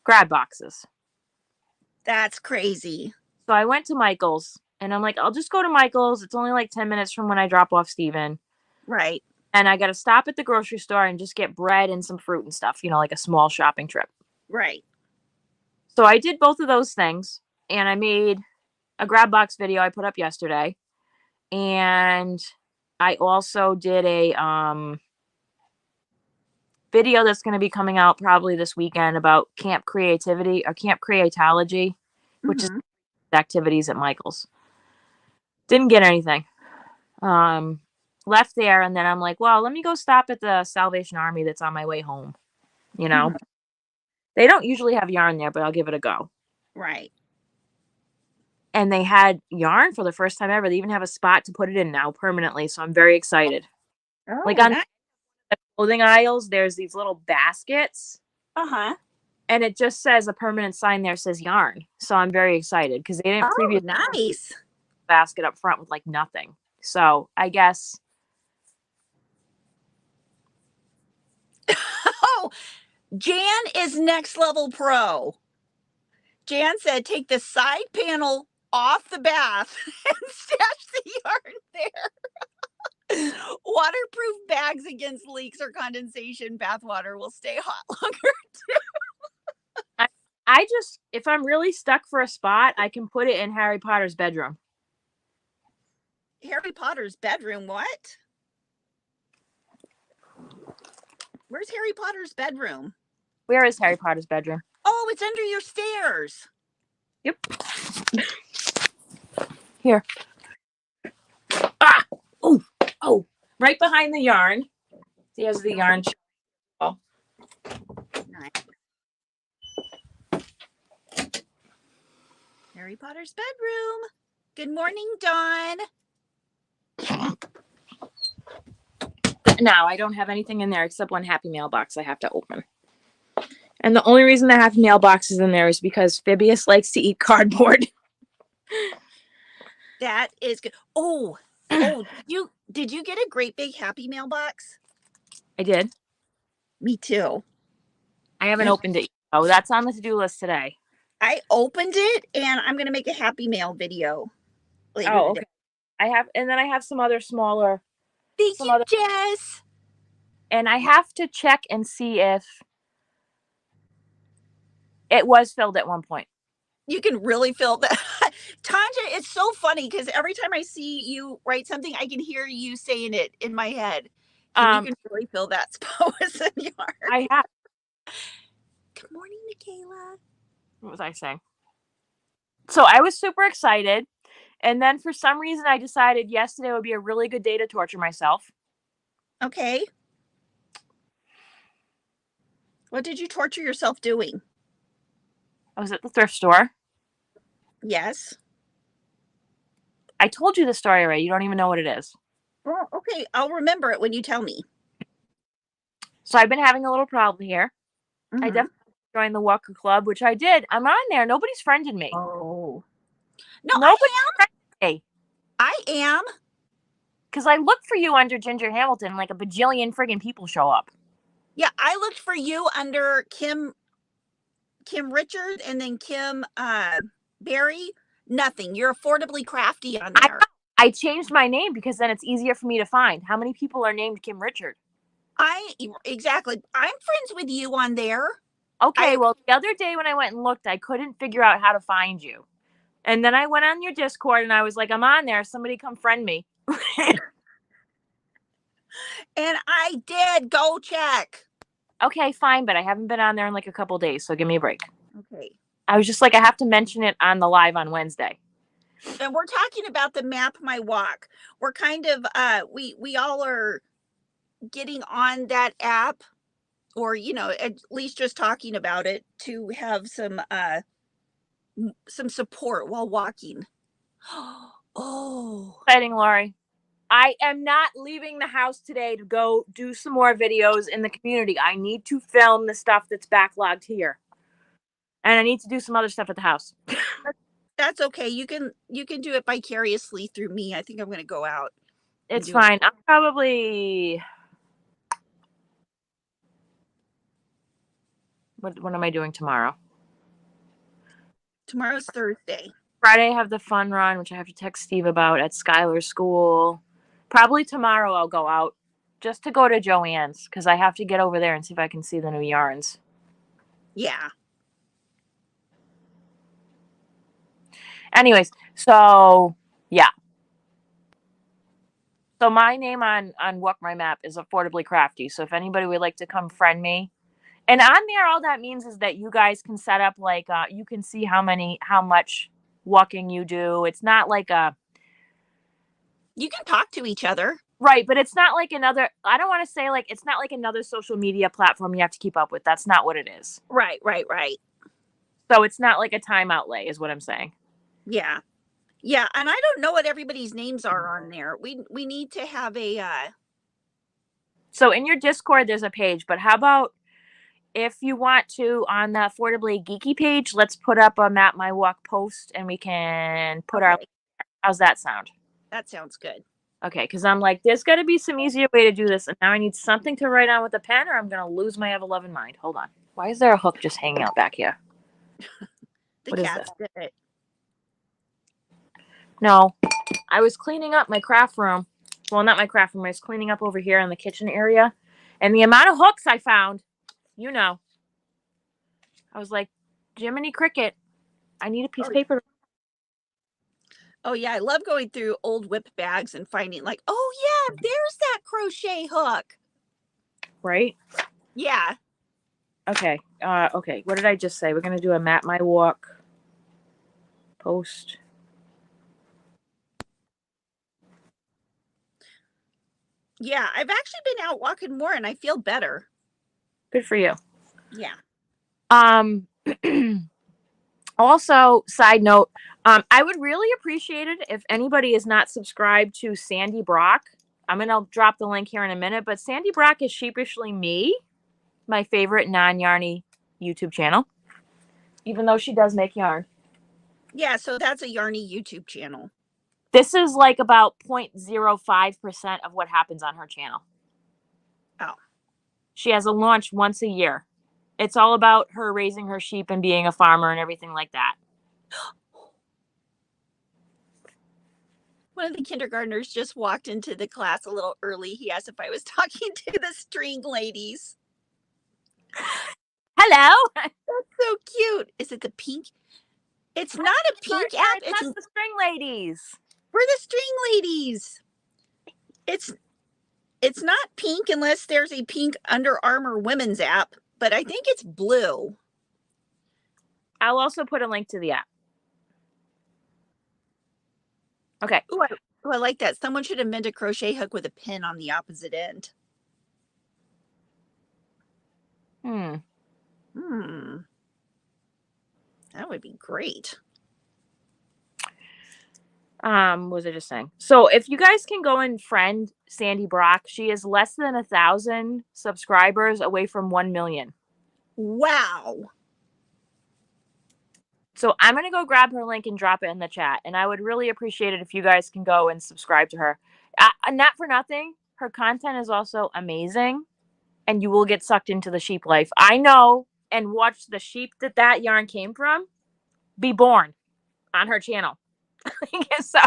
grab boxes. That's crazy. So I went to Michael's and I'm like, I'll just go to Michael's. It's only like 10 minutes from when I drop off Steven. Right. And I got to stop at the grocery store and just get bread and some fruit and stuff, like a small shopping trip. Right. So I did both of those things and I made a grab box video I put up yesterday. And I also did a video that's going to be coming out probably this weekend about Camp Creativity or Camp Creatology, which is activities at Michael's. Didn't get anything. left there, and then I'm like, well, let me go stop at the Salvation Army that's on my way home. You know, they don't usually have yarn there, but I'll give it a go. Right. And they had yarn for the first time ever. They even have a spot to put it in now permanently. So I'm very excited. Oh, like on nice. the clothing aisles, there's these little baskets. Uh-huh. And it just says a permanent sign there says yarn. So I'm very excited because they didn't previously nice. basket up front with like nothing. So I guess. Oh, Jan is next level pro. Jan said, take the side panel off the bath and stash the yarn there. Waterproof bags against leaks or condensation. Bath water will stay hot longer. I just, if I'm really stuck for a spot, I can put it in Harry Potter's bedroom. Harry Potter's bedroom? What? Where's Harry Potter's bedroom? Where is Harry Potter's bedroom? Oh, it's under your stairs. Yep. Here. Ah! Oh, right behind the yarn. There's the yarn. Oh. Nice. Harry Potter's bedroom. Good morning, Dawn. No, I don't have anything in there except one Happy Mail box I have to open. And the only reason the Happy Mail box is in there is because Phibius likes to eat cardboard. That is good. Oh, did you get a great big Happy Mail box? I did. Me too. I haven't opened it. Oh, that's on the to-do list today. I opened it and I'm going to make a Happy Mail video later today. Okay. I have some other smaller. Thank you, Jess. And I have to check and see if it was filled at one point. You can really feel that. Tanja, it's so funny because every time I see you write something, I can hear you saying it in my head. And you can really feel that spouse in your heart. I have. Good morning, Michaela. What was I saying? So I was super excited. And then for some reason, I decided yesterday would be a really good day to torture myself. Okay. What did you torture yourself doing? I was at the thrift store. Yes. I told you the story already. You don't even know what it is. Well, okay. I'll remember it when you tell me. So I've been having a little problem here. Mm-hmm. I definitely joined the Walker Club, which I did. I'm on there. Nobody's friended me. Oh. No, nobody's friended me. I am. Because I looked for you under Ginger Hamilton, like a bajillion friggin' people show up. Yeah, I looked for you under Kim Richards and then Kim Barry. Nothing. You're affordably crafty on there. I changed my name because then it's easier for me to find. How many people are named Kim Richard? Exactly. I'm friends with you on there. Okay, well, the other day when I went and looked, I couldn't figure out how to find you. And then I went on your Discord and I was like, I'm on there. Somebody come friend me. And I did. Go check. Okay, fine, but I haven't been on there in like a couple days, so give me a break. Okay. I was just like, I have to mention it on the live on Wednesday. And we're talking about the Map My Walk. We're kind of we all are getting on that app, or at least just talking about it to have some support while walking. Oh, exciting, Lori. I am not leaving the house today to go do some more videos in the community. I need to film the stuff that's backlogged here. And I need to do some other stuff at the house. That's okay. You can do it vicariously through me. I think I'm going to go out. It's fine. I'm probably... What am I doing tomorrow? Tomorrow's Thursday. Friday I have the fun run, which I have to text Steve about at Skylar's school. Probably tomorrow I'll go out just to go to Joann's because I have to get over there and see if I can see the new yarns. Yeah. Anyways, so yeah. So my name on Walk My Map is Affordably Crafty. So if anybody would like to come friend me. And on there, all that means is that you guys can set up like, you can see how much walking you do. It's not like you can talk to each other. Right, but it's not like another, I don't want to say like, it's not like another social media platform you have to keep up with. That's not what it is. Right. So it's not like a time outlay is what I'm saying. Yeah. Yeah, and I don't know what everybody's names are on there. We need to have a So in your Discord, there's a page, but how about if you want to, on the Affordably Geeky page, let's put up a Map My Walk post and we can put our, how's that sound? That sounds good. Okay, because I'm like, there's got to be some easier way to do this. And now I need something to write on with a pen or I'm going to lose my ever-loving mind. Hold on. Why is there a hook just hanging out back here? The cats did it. No, I was cleaning up my craft room. Well, not my craft room. I was cleaning up over here in the kitchen area. And the amount of hooks I found, you know. I was like, Jiminy Cricket, I need a piece of paper. Oh, yeah. I love going through old whip bags and finding like, oh, yeah, there's that crochet hook. Right? Yeah. Okay. Okay. What did I just say? We're going to do a Map My Walk post. Yeah. I've actually been out walking more and I feel better. Good for you. Yeah. Also, side note, I would really appreciate it if anybody is not subscribed to Sandy Brock. I'm going to drop the link here in a minute, but Sandy Brock is sheepishly me, my favorite non-yarny YouTube channel, even though she does make yarn. Yeah, so that's a yarny YouTube channel. This is like about 0.05% of what happens on her channel. Oh. She has a launch once a year. It's all about her raising her sheep and being a farmer and everything like that. One of the kindergartners just walked into the class a little early. He asked if I was talking to the string ladies. Hello. That's so cute. Is it the pink? It's not a pink app. It's the string ladies. We're the string ladies. It's not pink unless there's a pink Under Armour women's app, but I think it's blue. I'll also put a link to the app. Okay. Ooh, I like that. Someone should invent a crochet hook with a pin on the opposite end. That would be great. What was I just saying? So if you guys can go and friend Sandy Brock, she is less than 1,000 subscribers away from 1 million. Wow. So I'm going to go grab her link and drop it in the chat. And I would really appreciate it if you guys can go and subscribe to her. Not for nothing. Her content is also amazing. And you will get sucked into the sheep life. I know, and watch the sheep that yarn came from be born on her channel. So,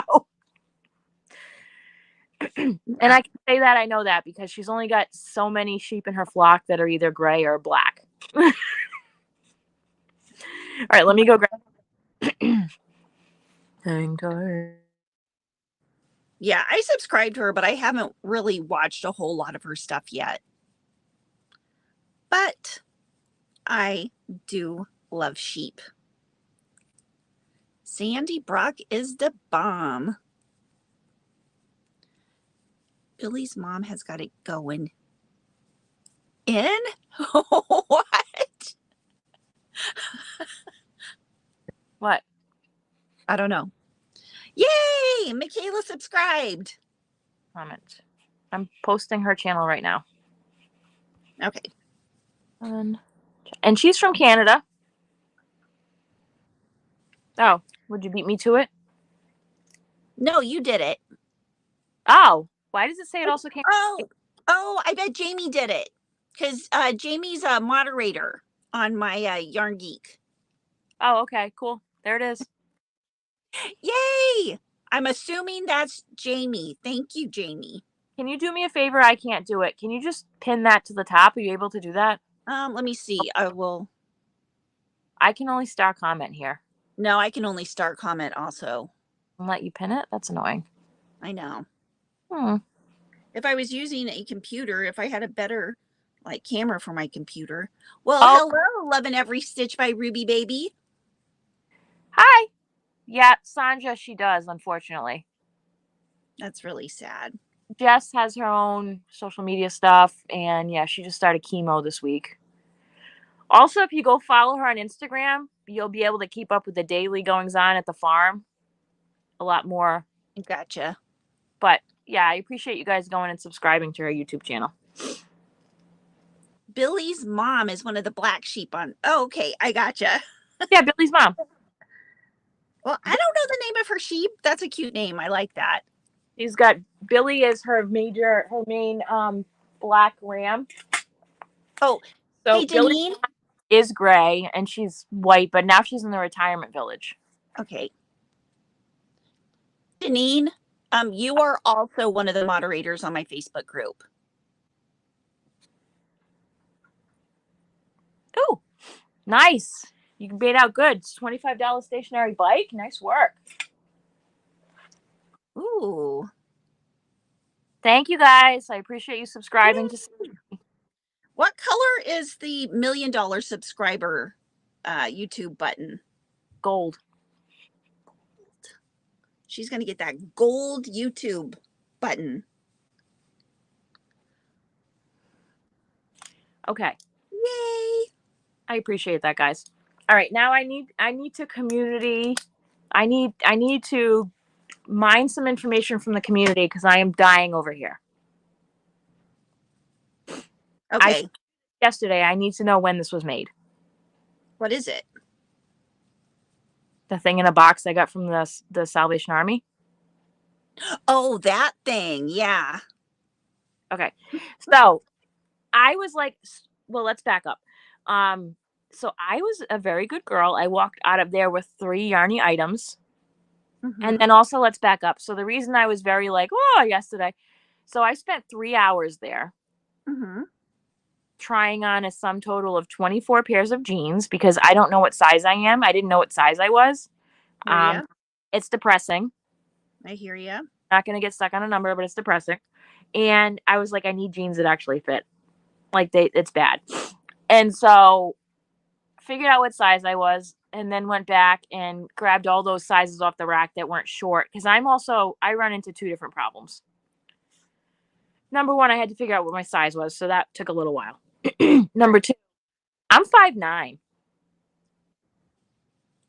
and I can say that I know that because she's only got so many sheep in her flock that are either gray or black. All right, let me go grab. Hang tight. Yeah, I subscribed to her, but I haven't really watched a whole lot of her stuff yet. But I do love sheep. Sandy Brock is the bomb. Billy's mom has got it going. In? What? What? I don't know. Yay! Michaela subscribed. Comment. I'm posting her channel right now. Okay. And she's from Canada. Oh, would you beat me to it? No, you did it. Oh, why does it say it also came? Oh, I bet Jamie did it. Because Jamie's a moderator on my Yarn Geek. Oh, okay, cool. There it is. Yay! I'm assuming that's Jamie. Thank you, Jamie. Can you do me a favor? I can't do it. Can you just pin that to the top? Are you able to do that? Let me see. I will. I can only star comment here. No, I can only start comment also. And let you pin it? That's annoying. I know. Hmm. If I was using a computer, if I had a better like camera for my computer. Well, hello, Loving Every Stitch by Ruby Baby. Hi. Yeah, Sandra, she does, unfortunately. That's really sad. Jess has her own social media stuff, and yeah, she just started chemo this week. Also, if you go follow her on Instagram, you'll be able to keep up with the daily goings on at the farm a lot more. Gotcha. But yeah, I appreciate you guys going and subscribing to her YouTube channel. Billy's mom is one of the black sheep on. Oh, okay, I gotcha. Yeah, Billy's mom. Well, I don't know the name of her sheep. That's a cute name. I like that. She's got Billy is her main black ram. Oh, So hey, Billy Janine. is gray and she's white, but now she's in the retirement village. Okay. Janine, you are also one of the moderators on my Facebook group. Ooh, nice. You can bait out good. It's $25 stationary bike. Nice work. Ooh. Thank you guys. I appreciate you subscribing. What color is the $1 million subscriber YouTube button? Gold. She's going to get that gold YouTube button. Okay. Yay. I appreciate that, guys. All right, now I need to community. I need to mine some information from the community because I am dying over here. Okay. Yesterday, I need to know when this was made. What is it? The thing in a box I got from the Salvation Army. Oh, that thing. Yeah. Okay. So I was like, well, let's back up. So I was a very good girl. I walked out of there with 3 yarny items. Mm-hmm. And then also let's back up. So the reason I was very like, oh, yesterday. So I spent 3 hours there. Mm-hmm. Trying on a sum total of 24 pairs of jeans because I don't know what size I am. I didn't know what size I was. It's depressing. I hear you. Not going to get stuck on a number, but it's depressing. And I was like, I need jeans that actually fit. Like it's bad. And so figured out what size I was and then went back and grabbed all those sizes off the rack that weren't short. Cause I run into 2 different problems. Number 1, I had to figure out what my size was. So that took a little while. Number 2, I'm 5'9".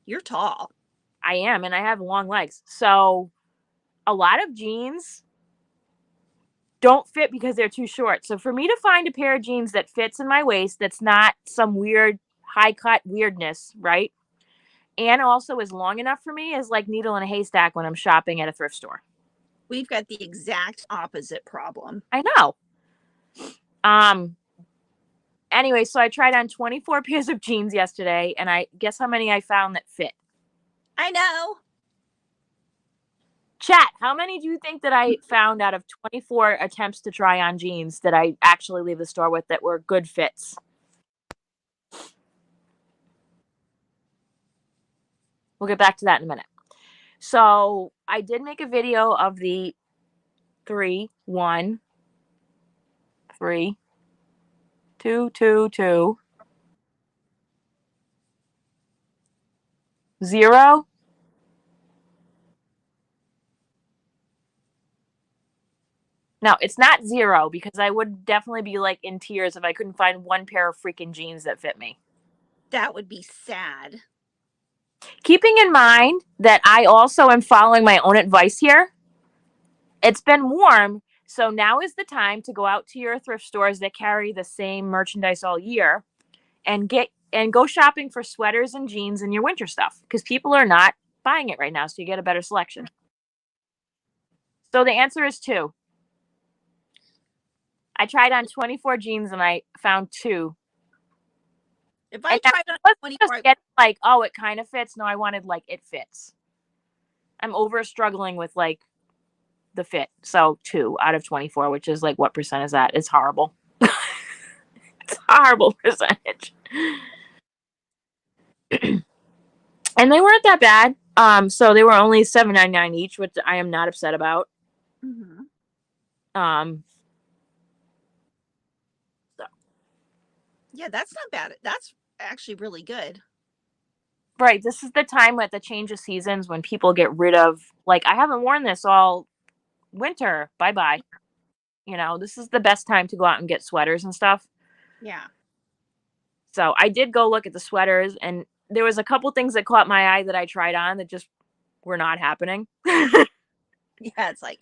You're tall. I am, and I have long legs. So a lot of jeans don't fit because they're too short. So for me to find a pair of jeans that fits in my waist, that's not some weird high cut weirdness, right? And also is long enough for me is like needle in a haystack when I'm shopping at a thrift store. We've got the exact opposite problem. I know. Anyway, so I tried on 24 pairs of jeans yesterday, and I guess how many I found that fit. I know. Chat, how many do you think that I found out of 24 attempts to try on jeans that I actually leave the store with that were good fits? We'll get back to that in a minute. So I did make a video of the 3, 1, 3, 2, 2, 2, 0. Now, it's not 0 because I would definitely be like in tears if I couldn't find 1 pair of freaking jeans that fit me. That would be sad. Keeping in mind that I also am following my own advice here. It's been warm, so now is the time to go out to your thrift stores that carry the same merchandise all year and go shopping for sweaters and jeans and your winter stuff because people are not buying it right now, so you get a better selection. So the answer is 2. I tried on 24 jeans and I found 2. If I tried on 24, like, oh, it kind of fits. No, I wanted like it fits. I'm over struggling with like the fit. So 2 out of 24, which is like, what percent is that? It's horrible. It's a horrible percentage. And they weren't that bad. So they were only $7.99 each, which I am not upset about. Mm-hmm. So. Yeah, that's not bad. That's actually really good. Right. This is the time at the change of seasons when people get rid of, like, I haven't worn this all winter. Bye-bye. You know, this is the best time to go out and get sweaters and stuff. Yeah. So I did go look at the sweaters, and there was a couple things that caught my eye that I tried on that just were not happening. Yeah, it's like,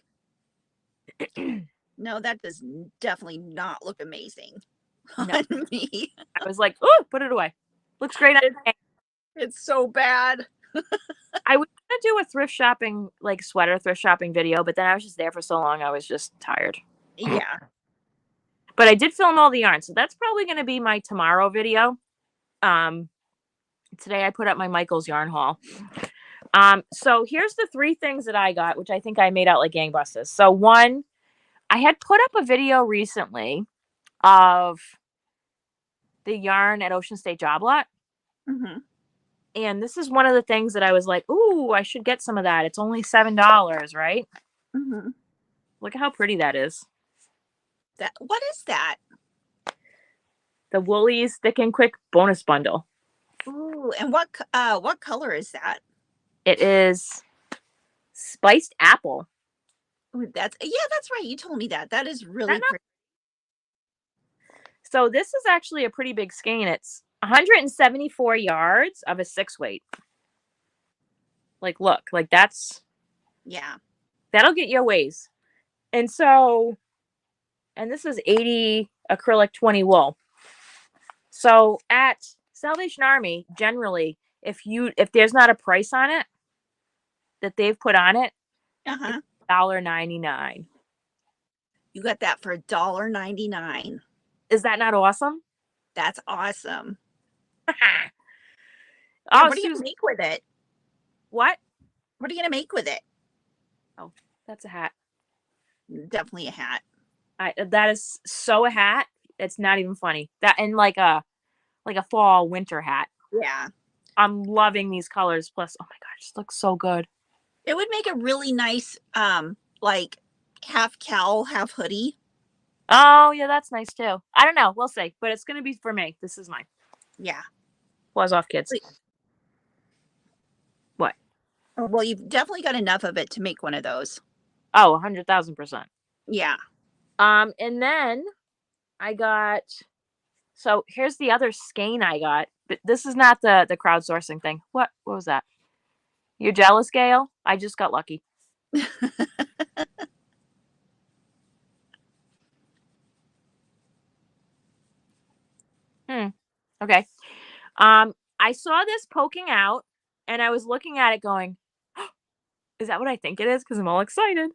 no, that does definitely not look amazing on me. I was like, oh, put it away. Looks great on me. It's so bad. I was gonna do a thrift shopping, like sweater thrift shopping video, but then I was just there for so long, I was just tired. Yeah. But I did film all the yarn, so that's probably gonna be my tomorrow video. Today I put up my Michael's yarn haul. So here's the 3 things that I got, which I think I made out like gangbusters. So one, I had put up a video recently of the yarn at Ocean State Job Lot. Mm-hmm. And this is one of the things that I was like, ooh, I should get some of that. It's only $7, right? Mm-hmm. Look at how pretty that is. What is that? The Woolies Thick and Quick bonus bundle. Ooh, and what color is that? It is spiced apple. Ooh, that's right. You told me that. That is really pretty. So this is actually a pretty big skein. It's 174 yards of a 6-weight. Like, look, like that'll get you a ways. And so, and this is 80 acrylic, 20 wool. So at Salvation Army, generally, if there's not a price on it that they've put on it, it's $1.99. You got that for $1.99. Is that not awesome? That's awesome. Oh, what are you gonna make with it? What? What are you gonna make with it? Oh, that's a hat. Definitely a hat. That is so a hat. It's not even funny. That and like a fall winter hat. Yeah. I'm loving these colors. Plus, oh my god, it just looks so good. It would make a really nice like half cowl, half hoodie. Oh yeah, that's nice too. I don't know. We'll see. But it's gonna be for me. This is mine. Yeah. Was off, kids. What? Well, you've definitely got enough of it to make one of those. Oh, 100,000%. Yeah. And then I got. So here's the other skein I got. But this is not the crowdsourcing thing. What was that? You're jealous, Gail? I just got lucky. Okay. I saw this poking out, and I was looking at it going, oh, is that what I think it is? Because I'm all excited.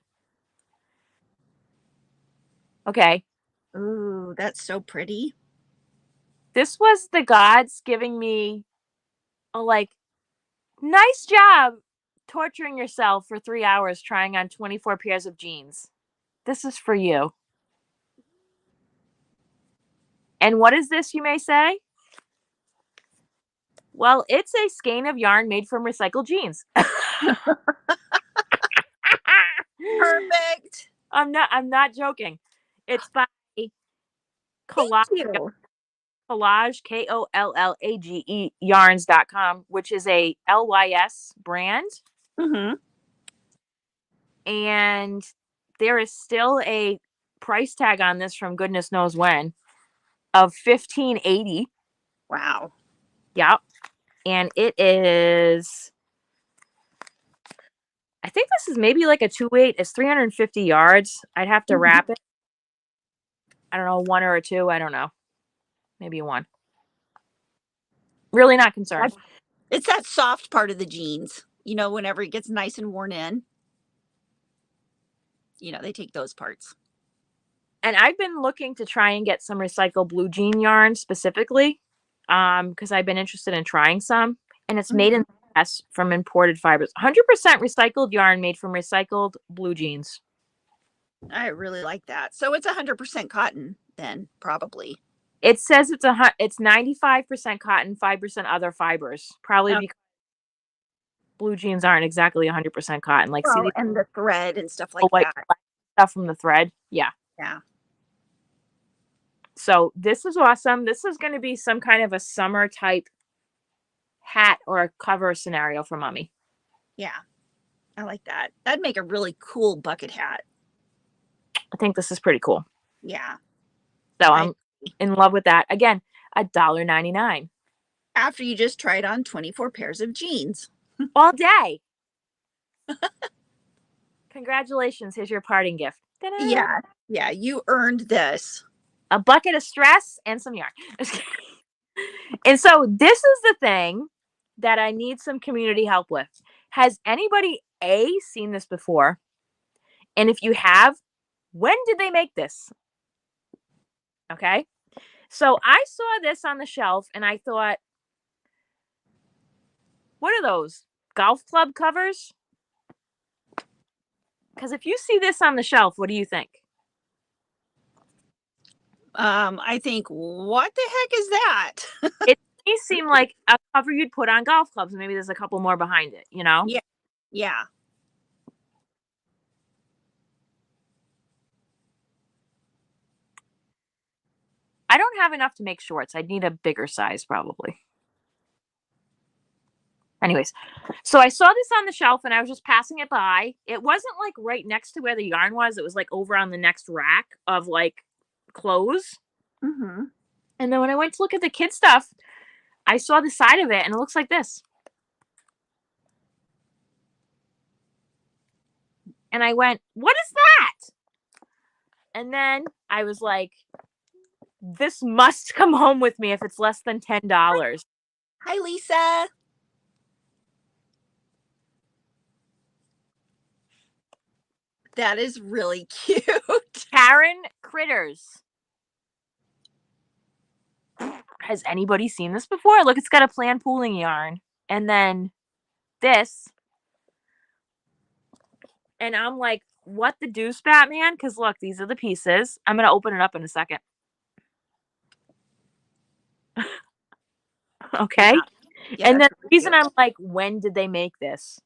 Okay. Ooh, that's so pretty. This was the gods giving me a nice job torturing yourself for 3 hours trying on 24 pairs of jeans. This is for you. And what is this, you may say? Well, it's a skein of yarn made from recycled jeans. Perfect. I'm not joking. It's by Collage, KOLLAGE yarns.com, which is a LYS brand. Mm-hmm. And there is still a price tag on this from goodness knows when of $15.80. Wow. Yep. And it is, I think this is maybe like a 2-weight. It's 350 yards. I'd have to wrap it. I don't know, 1 or a 2. I don't know. Maybe a 1. Really not concerned. It's that soft part of the jeans. You know, whenever it gets nice and worn in, you know, they take those parts. And I've been looking to try and get some recycled blue jean yarn specifically because I've been interested in trying some. And it's made in the US from imported fibers. 100% recycled yarn made from recycled blue jeans. I really like that. So it's 100% cotton then, probably. It says it's 95% cotton, 5% other fibers. Probably because blue jeans aren't exactly 100% cotton. Like, see, and the thread and stuff like that. Stuff from the thread. Yeah. Yeah. So this is awesome. This is going to be some kind of a summer type hat or a cover scenario for mommy. Yeah. I like that. That'd make a really cool bucket hat. I think this is pretty cool. Yeah. So I'm in love with that. Again, $1.99. After you just tried on 24 pairs of jeans. All day. Congratulations. Here's your parting gift. Ta-da! Yeah. Yeah. You earned this. A bucket of stress and some yarn. And so this is the thing that I need some community help with. Has anybody seen this before? And if you have, when did they make this? Okay. So I saw this on the shelf and I thought, what are those? Golf club covers? Because if you see this on the shelf, what do you think? I think, what the heck is that? It may seem like a cover you'd put on golf clubs. Maybe there's a couple more behind it, you know? Yeah. Yeah. I don't have enough to make shorts. I'd need a bigger size probably. Anyways, so I saw this on the shelf and I was just passing it by. It wasn't like right next to where the yarn was. It was like over on the next rack of like clothes. Mm-hmm. And then when I went to look at the kid stuff, I saw the side of it and it looks like this. And I went, what is that? And then I was like, this must come home with me if it's less than $10. Hi, Lisa. That is really cute. Karen Critters. Has anybody seen this before? Look, it's got a plan pooling yarn. And then this. And I'm like, what the deuce, Batman? Because look, these are the pieces. I'm going to open it up in a second. Okay. Yeah, and then the really reason I'm like, when did they make this?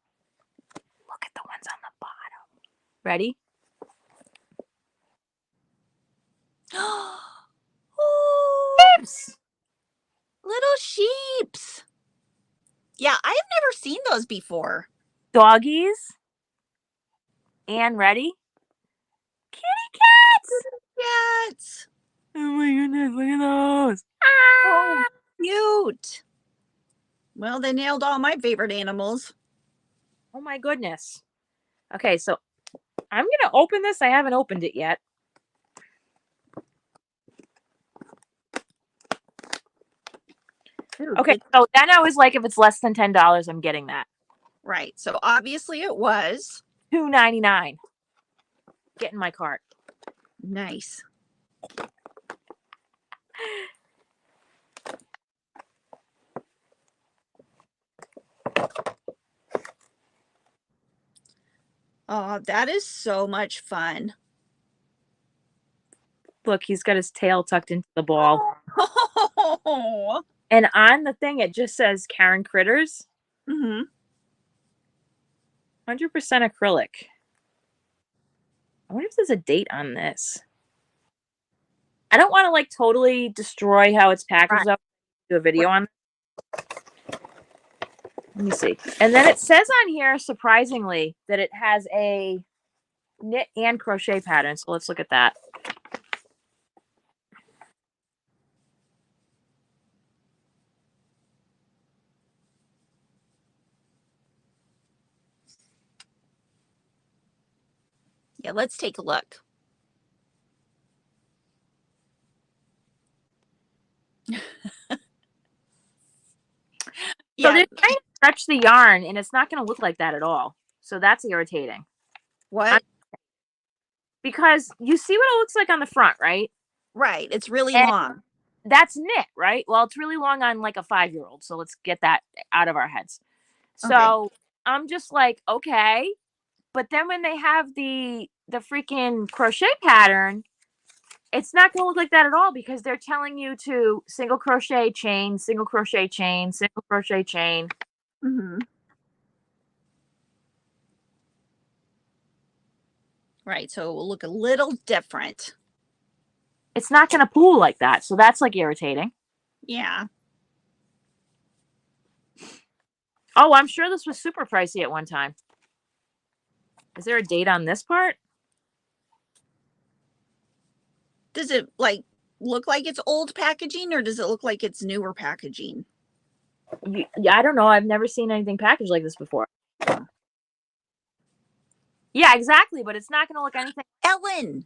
Look at the ones on the bottom. Ready? Oh, Sheeps. little sheeps. Yeah, I've never seen those before. Doggies. And ready? Kitty cats. Cats. Oh my goodness, look at those. Oh, cute. Well, they nailed all my favorite animals. Oh my goodness. Okay, so I'm going to open this. I haven't opened it yet. Okay, so then I was like, if it's less than $10, I'm getting that. Right. So obviously it was $2.99. Get in my cart. nice. Oh, that is so much fun. Look, he's got his tail tucked into the ball. Oh. And on the thing, it just says Karen Critters. Mm-hmm. 100% acrylic. I wonder if there's a date on this. I don't want to like totally destroy how it's packaged up. Do a video on it. Let me see. And then it says on here, surprisingly, that it has a knit and crochet pattern. So let's look at that. Yeah, let's take a look. So they're trying to stretch the yarn, and it's not going to look like that at all. So that's irritating. What? Because you see what it looks like on the front, right? Right. It's really long. That's knit, right? Well, it's really long on like a 5-year-old. So let's get that out of our heads. So Okay. I'm just like, okay. But then when they have the freaking crochet pattern, it's not going to look like that at all because they're telling you to single crochet chain, single crochet chain, single crochet chain. Mm-hmm. Right. So it will look a little different. It's not going to pool like that. So that's like irritating. Yeah. Oh, I'm sure this was super pricey at one time. Is there a date on this part? Does it like look like it's old packaging or does it look like it's newer packaging? Yeah, I don't know. I've never seen anything packaged like this before. Yeah, exactly. But it's not going to look anything. Ellen.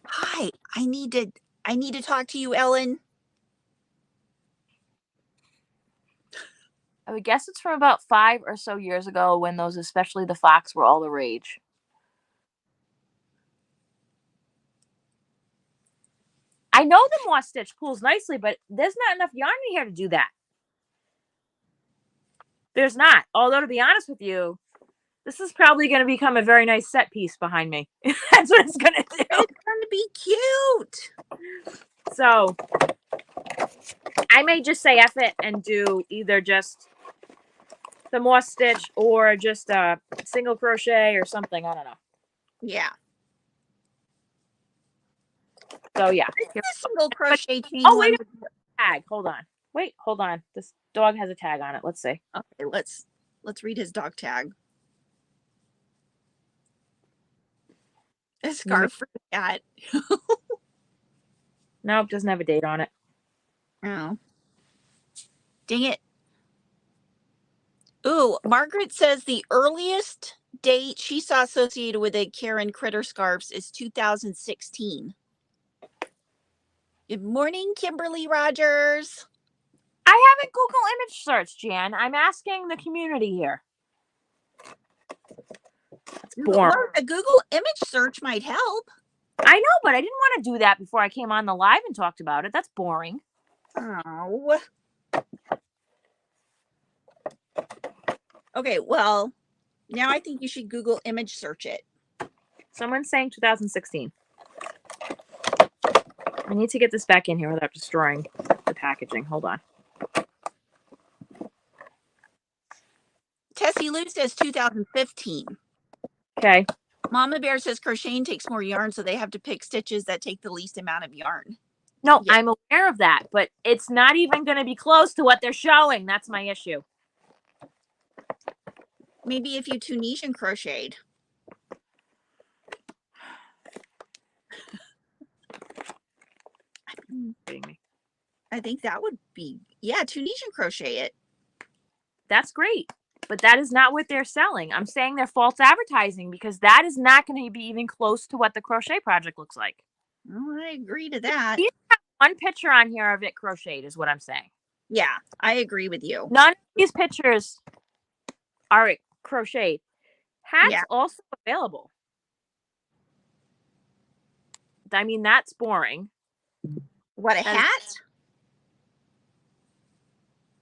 Hi, I need to talk to you, Ellen. I would guess it's from about 5 or so years ago when those, especially the fox, were all the rage. I know the moss stitch pulls nicely, but there's not enough yarn in here to do that. There's not. Although, to be honest with you, this is probably going to become a very nice set piece behind me. That's what it's going to do. It's going to be cute. So I may just say F it and do either just the moss stitch or just a single crochet or something. I don't know. Yeah. So yeah. The single crochet chain Oh, wait, one. tag. Hold on. Wait, hold on. This dog has a tag on it. Let's see. Okay, let's read his dog tag. A scarf for the cat. Nope, doesn't have a date on it. Oh. Dang it. Ooh, Margaret says the earliest date she saw associated with a Karen Critter scarves is 2016. Good morning, Kimberly Rogers. I haven't Google image searched, Jan. I'm asking the community here. That's boring. Well, a Google image search might help. I know, but I didn't want to do that before I came on the live and talked about it. That's boring. Oh. Okay, well, now I think you should Google image search it. Someone's saying 2016. I need to get this back in here without destroying the packaging. Hold on. Tessie Lou says 2015. Okay. Mama Bear says crocheting takes more yarn, so they have to pick stitches that take the least amount of yarn. No, yeah. I'm aware of that, but it's not even going to be close to what they're showing. That's my issue. Maybe if you Tunisian crocheted. I think that would be, yeah, Tunisian crochet it. That's great. But that is not what they're selling. I'm saying they're false advertising because that is not going to be even close to what the crochet project looks like. Oh, I agree to that. You have one picture on here of it crocheted is what I'm saying. Yeah, I agree with you. None of these pictures are crocheted. Hats also available. I mean, that's boring. What, a hat?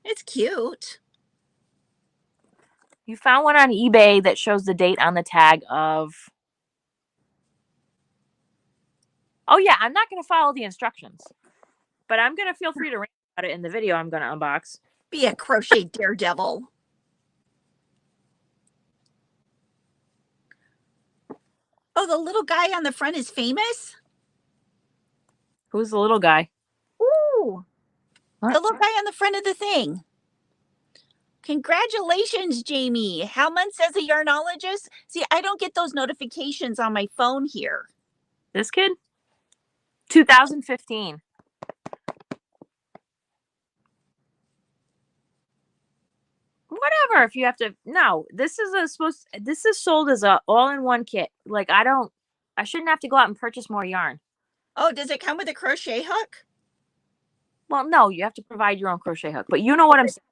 It's cute. You found one on eBay that shows the date on the tag of... Oh, yeah, I'm not going to follow the instructions. But I'm going to feel free to rant about it in the video I'm going to unbox. Be a crochet daredevil. Oh, the little guy on the front is famous? Who's the little guy? Ooh. What? The little guy on the front of the thing. Congratulations, Jamie. How months as a yarnologist? See, I don't get those notifications on my phone here. This kid? 2015. Whatever, if you have to... No, this is sold as a all-in-one kit. Like, I shouldn't have to go out and purchase more yarn. Oh, does it come with a crochet hook? Well, no, you have to provide your own crochet hook. But you know what I'm saying.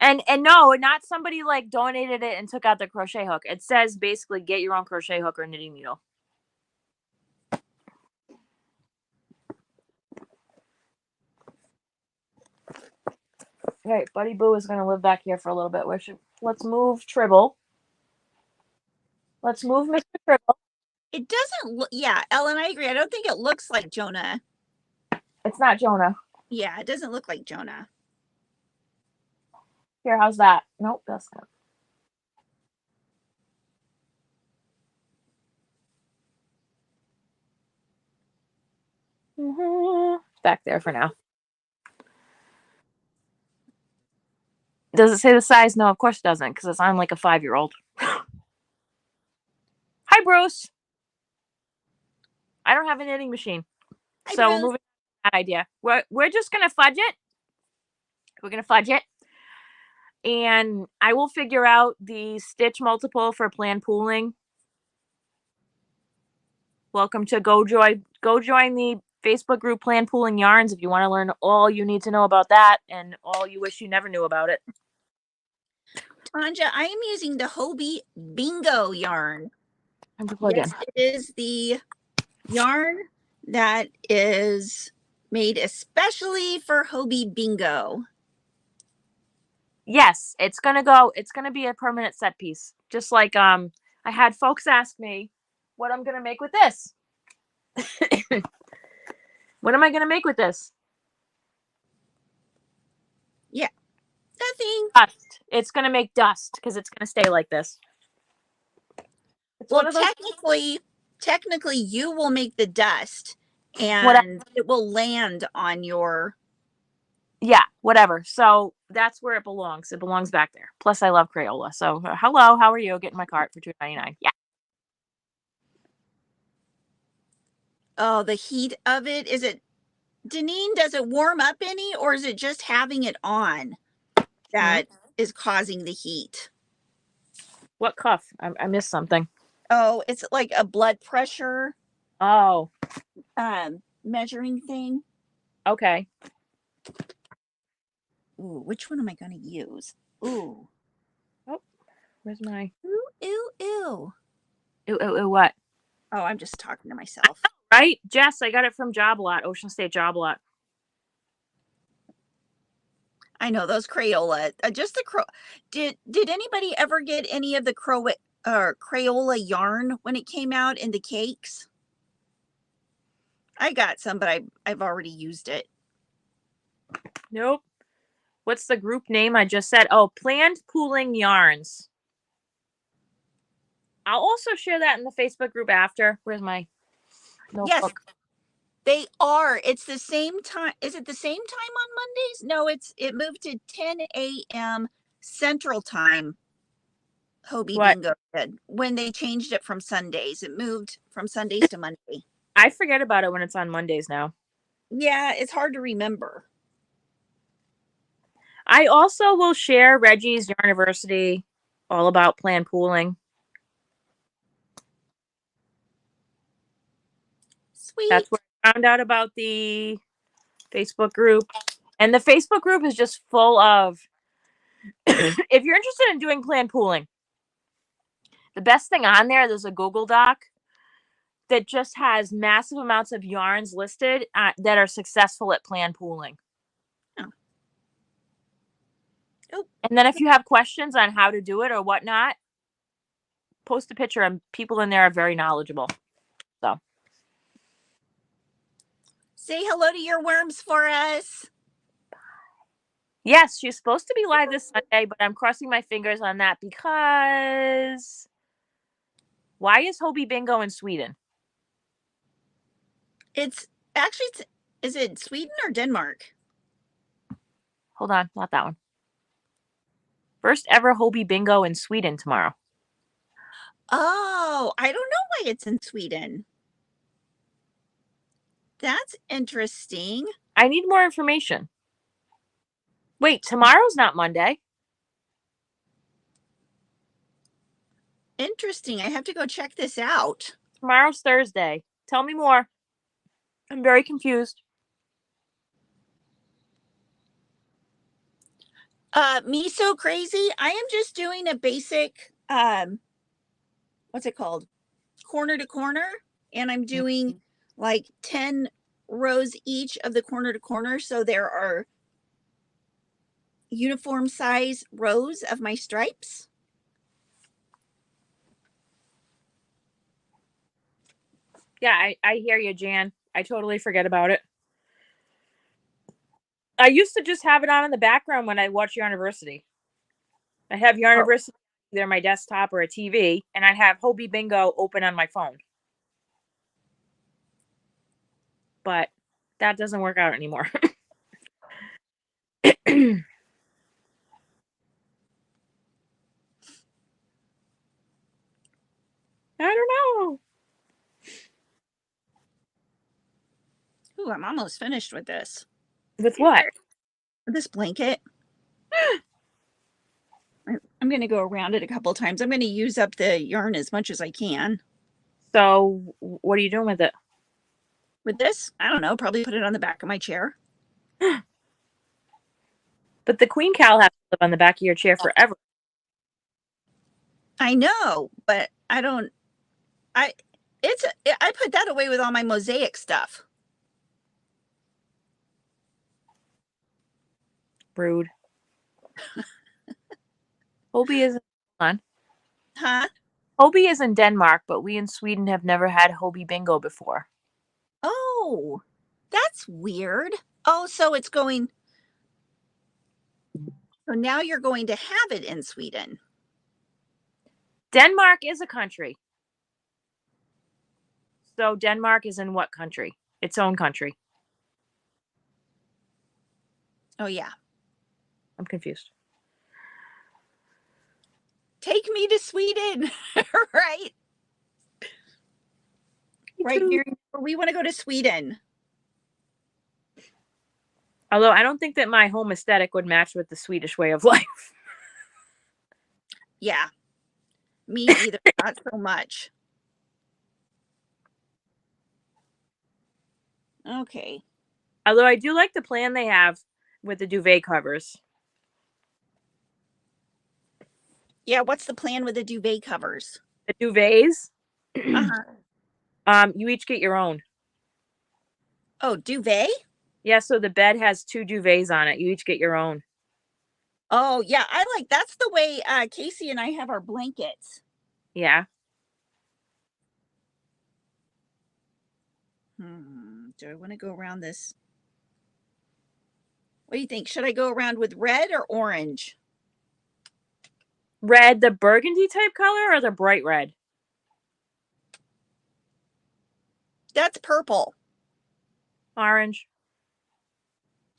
And no, not somebody like donated it and took out the crochet hook. It says basically get your own crochet hook or knitting needle. All right, Buddy Boo is going to live back here for a little bit. Let's move Tribble. Let's move Mr. Tribble. It doesn't look, yeah, Ellen, I agree. I don't think it looks like Jonah. It's not Jonah. Yeah, it doesn't look like Jonah. Here, how's that? Nope, that's not. Back there for now. Does it say the size? No, of course it doesn't, because I'm like a 5-year-old. Hi, Bruce. I don't have a knitting machine. Hi, So we're Bruce. moving on that idea. We're just gonna fudge it. We're gonna fudge it. And I will figure out the stitch multiple for plan pooling. Welcome to go join the Facebook group Plan Pooling Yarns if you want to learn all you need to know about that and all you wish you never knew about it. Tanja, I am using the Hobie Bingo yarn. Time to plug in. Yes, it is the yarn that is made especially for Hobie Bingo. Yes, it's gonna be a permanent set piece. Just like I had folks ask me what I'm gonna make with this. What am I gonna make with this? Yeah, nothing. Dust. It's gonna make dust because it's gonna stay like this. It's Well, one of those. technically, you will make the dust, Whatever. and it will land on your. Yeah, whatever. So that's where it belongs. It belongs back there. Plus, I love Crayola. So hello, how are you? Get in my cart for $2.99. Yeah. Oh, the heat of it. Is it, Deneen, does it warm up any, or is it just having it on that is causing the heat? What cuff? I missed something. Oh, it's like a blood pressure Oh, measuring thing. okay. Ooh, which one am I going to use? Ooh. Oh, where's my? Ooh, ew, ew. Ooh, what? Oh, I'm just talking to myself. Right, Jess. I got it from Job Lot, Ocean State Job Lot. I know those Crayola. Just the Did anybody ever get any of the Crayola yarn when it came out in the cakes? I got some, but I've already used it. Nope. What's the group name I just said? Oh, Planned Pooling Yarns. I'll also share that in the Facebook group after. Where's my notebook? Yes, they are. It's the same time. Is it the same time on Mondays? No, it moved to 10 a.m. Central Time. Hobie Bingo did when they changed it from Sundays. It moved from Sundays to Monday. I forget about it when it's on Mondays now. Yeah, it's hard to remember. I also will share Reggie's Yarniversity, all about plan pooling. Sweet. That's where I found out about the Facebook group. And the Facebook group is just full of, if you're interested in doing plan pooling, the best thing on there's a Google Doc that just has massive amounts of yarns listed that are successful at plan pooling. Oh. And then if you have questions on how to do it or whatnot, post a picture, and people in there are very knowledgeable. So say hello to your worms for us. Yes, she's supposed to be live this Sunday, but I'm crossing my fingers on that because why is Hobie Bingo in Sweden? It's actually, is it Sweden or Denmark? Hold on, not that one. First ever Hobie Bingo in Sweden tomorrow. Oh, I don't know why it's in Sweden. That's interesting. I need more information. Wait, tomorrow's not Monday. Interesting. I have to go check this out. Tomorrow's Thursday. Tell me more. I'm very confused. Me so crazy. I am just doing a basic, what's it called? Corner to corner. And I'm doing like 10 rows each of the corner to corner. So there are uniform size rows of my stripes. Yeah, I hear you, Jan. I totally forget about it. I used to just have it on in the background when I watch Yarniversity. I have Yarniversity either my desktop or a TV, and I'd have Hobie Bingo open on my phone. But that doesn't work out anymore. I don't know. Ooh, I'm almost finished with this. With what? This blanket. I'm going to go around it a couple times. I'm going to use up the yarn as much as I can. So what are you doing with it? With this, I don't know, probably put it on the back of my chair. But the queen cow has to live on the back of your chair forever. I know, but I put that away with all my mosaic stuff. Rude. Hobie is on. Huh? Hobie is in Denmark, but we in Sweden have never had Hobie bingo before. Oh, that's weird. Oh, so it's going. So now you're going to have it in Sweden. Denmark is a country. So Denmark is in what country? Its own country. Oh, yeah. I'm confused. Take me to Sweden, right? Right, Mary? We want to go to Sweden. Although I don't think that my home aesthetic would match with the Swedish way of life. Yeah. Me either. Not so much. Okay. Although I do like the plan they have with the duvet covers. Yeah, what's the plan with the duvet covers? The duvets, Uh-huh. you each get your own. Oh, duvet? Yeah, so the bed has 2 duvets on it. You each get your own. Oh, yeah, that's the way Casey and I have our blankets. Yeah. Do I want to go around this? What do you think? Should I go around with red or orange? Red, the burgundy type color, or the bright red? That's purple. Orange.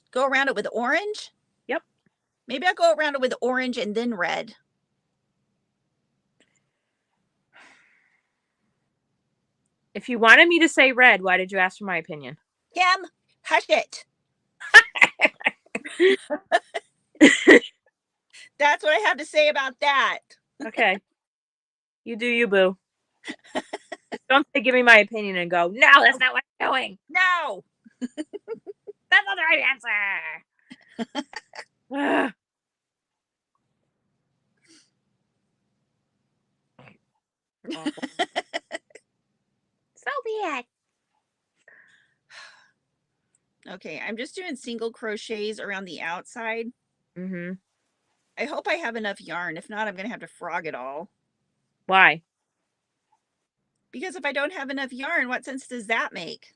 Go around it with orange? Yep. Maybe I'll go around it with orange and then red. If you wanted me to say red, why did you ask for my opinion? Kim, hush it. That's what I have to say about that. Okay. You do you, boo. Don't say give me my opinion and go, no, that's not what I'm doing. No. That's not the right answer. So be it. Okay, I'm just doing single crochets around the outside. Mm-hmm. I hope I have enough yarn. If not, I'm going to have to frog it all. Why? Because if I don't have enough yarn, what sense does that make?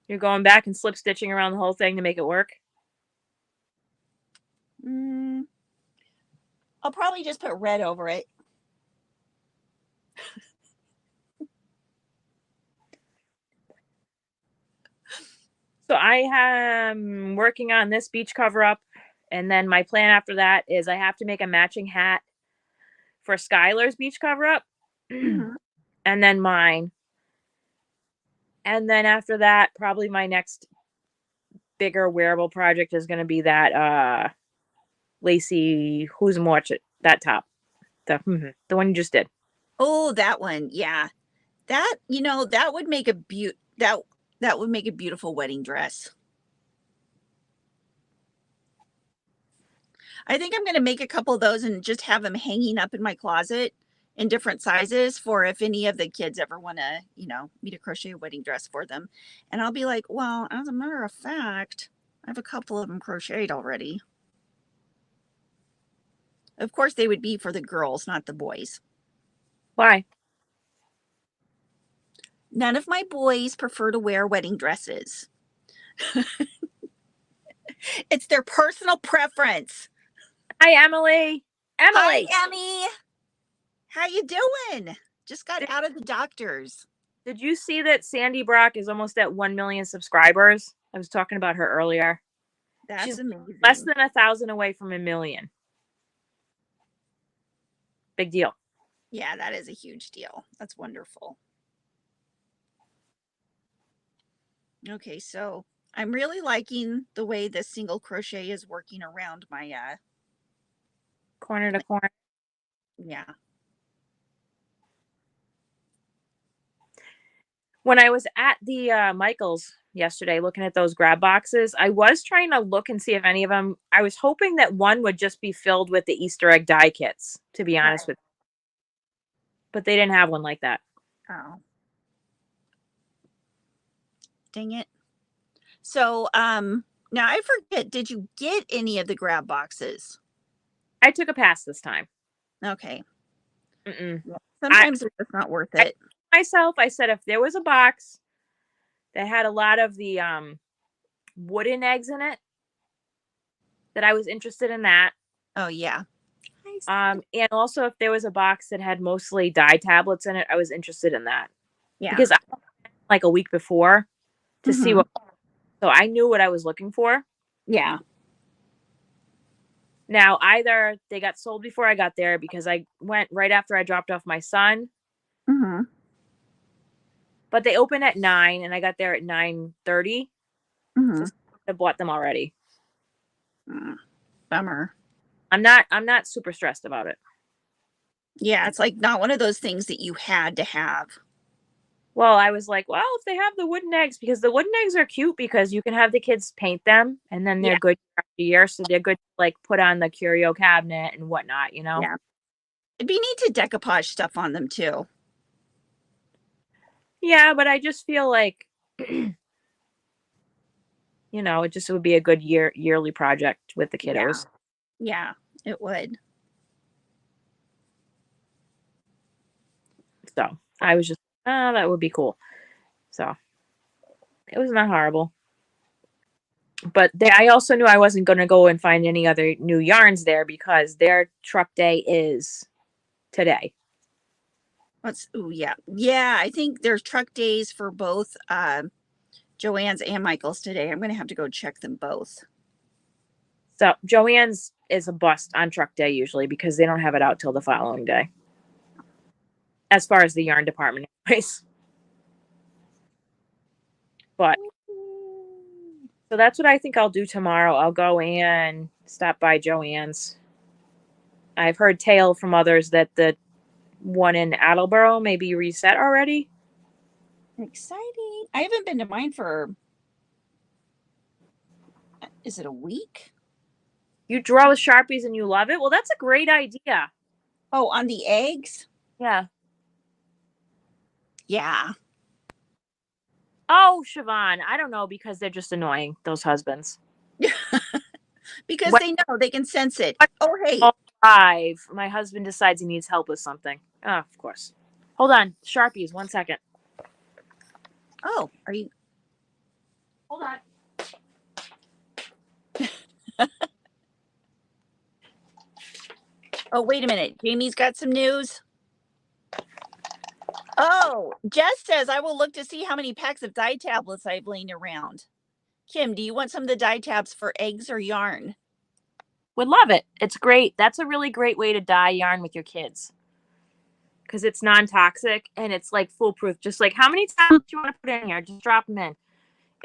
You're going back and slip stitching around the whole thing to make it work? I'll probably just put red over it. So I am working on this beach cover up, and then my plan after that is I have to make a matching hat for Skylar's beach cover up, and then mine. And then after that, probably my next bigger wearable project is going to be that lacy who's and watch it, that top, the one you just did. Oh, that one. Yeah. That, that would make a that would make a beautiful wedding dress. I think I'm going to make a couple of those and just have them hanging up in my closet in different sizes for if any of the kids ever want to, me to crochet a wedding dress for them. And I'll be like, well, as a matter of fact, I have a couple of them crocheted already. Of course, they would be for the girls, not the boys. Why? None of my boys prefer to wear wedding dresses. It's their personal preference. Hi, Emily. Hi, Emmy. How you doing? Just got out of the doctor's. Did you see that Sandy Brock is almost at 1 million subscribers? I was talking about her earlier. She's amazing. Less than 1,000 away from 1 million. Big deal. Yeah, that is a huge deal. That's wonderful. Okay, so I'm really liking the way this single crochet is working around my, Corner to corner. yeah. When I was at the Michael's yesterday looking at those grab boxes, I was trying to look and see if any of them, I was hoping that one would just be filled with the Easter egg die kits, to be honest Right. with you. But they didn't have one like that. Oh, dang it. So, now I forget, did you get any of the grab boxes? I took a pass this time. Okay. Mm-mm. Yeah. I, Sometimes it's not worth I it. myself, I said if there was a box that had a lot of the wooden eggs in it, that I was interested in that. Oh, yeah. And also if there was a box that had mostly dye tablets in it, I was interested in that. Yeah. Because I like a week before to see Mhm. what, so I knew what I was looking for. Yeah. Now, either they got sold before I got there because I went right after I dropped off my son, Mhm. but they open at 9 and I got there at 9:30. So Mhm. I bought them already. Bummer. I'm not super stressed about it. Yeah, it's like not one of those things that you had to have. Well, I was like, well, if they have the wooden eggs, because the wooden eggs are cute because you can have the kids paint them and then they're Yeah. good for a year. So they're good to like put on the curio cabinet and whatnot, you know? Yeah. It'd be neat to decoupage stuff on them too. Yeah, but I just feel like, you know, it would be a good yearly project with the Yeah. kiddos. Yeah, it would. So I was just, oh, that would be cool. So it was not horrible. But I also knew I wasn't going to go and find any other new yarns there because their truck day is today. Yeah. Yeah, I think there's truck days for both Joanne's and Michael's today. I'm gonna have to go check them both. So Joanne's is a bust on truck day usually because they don't have it out till the following day. As far as the yarn department, anyways. But so that's what I think I'll do tomorrow. I'll go and stop by Joanne's. I've heard tale from others that the one in Attleboro may be reset already. Exciting. I haven't been to mine for, is it a week? You draw with Sharpies and you love it? Well, that's a great idea. Oh, on the eggs? Yeah. Yeah. Oh, Siobhan, I don't know because they're just annoying, those husbands. Because When they know they can sense it. Oh, hey. I drive, my husband decides he needs help with something. Oh, of course. Hold on. Sharpies, 1 second. Oh, are you? Hold on. Oh, wait a minute. Jamie's got some news. Oh, Jess says I will look to see how many packs of dye tablets I've laying around. Kim, do you want some of the dye tabs for eggs or yarn? Would love it. It's great. That's a really great way to dye yarn with your kids because it's non-toxic and it's like foolproof. Just like how many tablets do you want to put in here? Just drop them in.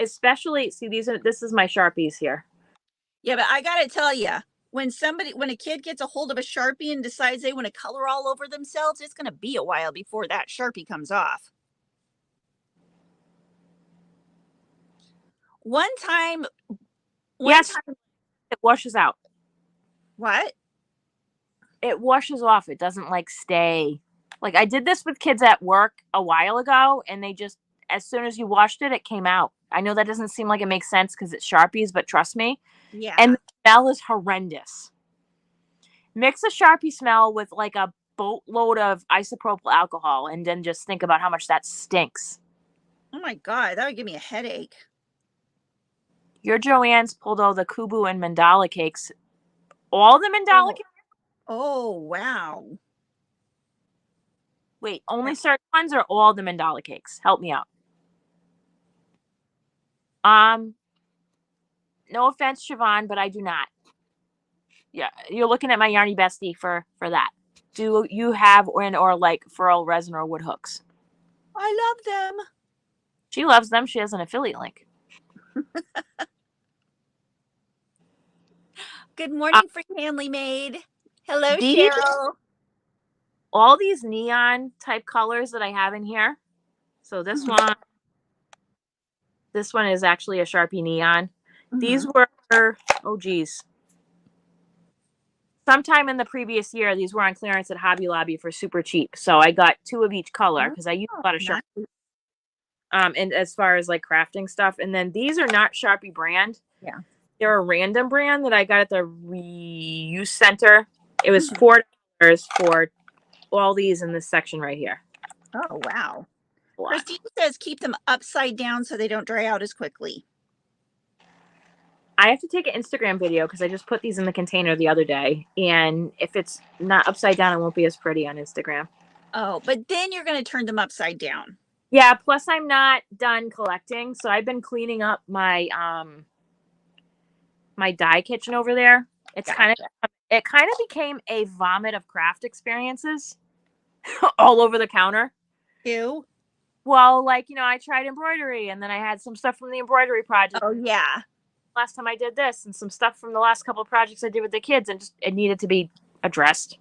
Especially, see, this is my Sharpies here. Yeah, but I gotta tell you, when a kid gets a hold of a Sharpie and decides they want to color all over themselves, it's gonna be a while before that Sharpie comes off. One time, Yes, it washes out. what? It washes off. It doesn't like stay. Like I did this with kids at work a while ago and they just, as soon as you washed it, it came out. I know that doesn't seem like it makes sense because it's Sharpies, but trust me. Yeah. And the smell is horrendous. Mix a Sharpie smell with like a boatload of isopropyl alcohol and then just think about how much that stinks. Oh my God, that would give me a headache. Your Joanne's pulled all the Kubu and mandala cakes. All the mandala cakes? Oh, wow. Wait, only certain ones or all the mandala cakes? Help me out. No offense, Siobhan, but I do not. Yeah, you're looking at my Yarny Bestie for that. Do you have or like furl resin or wood hooks? I love them. She loves them. She has an affiliate link. Good morning, for Hanley Maid. Hello, These, Cheryl. all these neon type colors that I have in here. So this one is actually a Sharpie neon. These were, oh geez, sometime in the previous year, these were on clearance at Hobby Lobby for super cheap. So I got 2 of each color because I use a lot of Sharpie. And as far as like crafting stuff, and then these are not Sharpie brand. Yeah, they're a random brand that I got at the reuse center. It was $4 for all these in this section right here. Oh wow. Christine says keep them upside down so they don't dry out as quickly. I have to take an Instagram video because I just put these in the container the other day, and if it's not upside down, it won't be as pretty on Instagram. Oh, but then you're going to turn them upside down. Yeah, plus I'm not done collecting, so I've been cleaning up my my dye kitchen over there. It kind of became a vomit of craft experiences all over the counter. Ew. Well, like, you know, I tried embroidery, and then I had some stuff from the embroidery project. Oh yeah. Last time I did this, and some stuff from the last couple of projects I did with the kids, and just it needed to be addressed.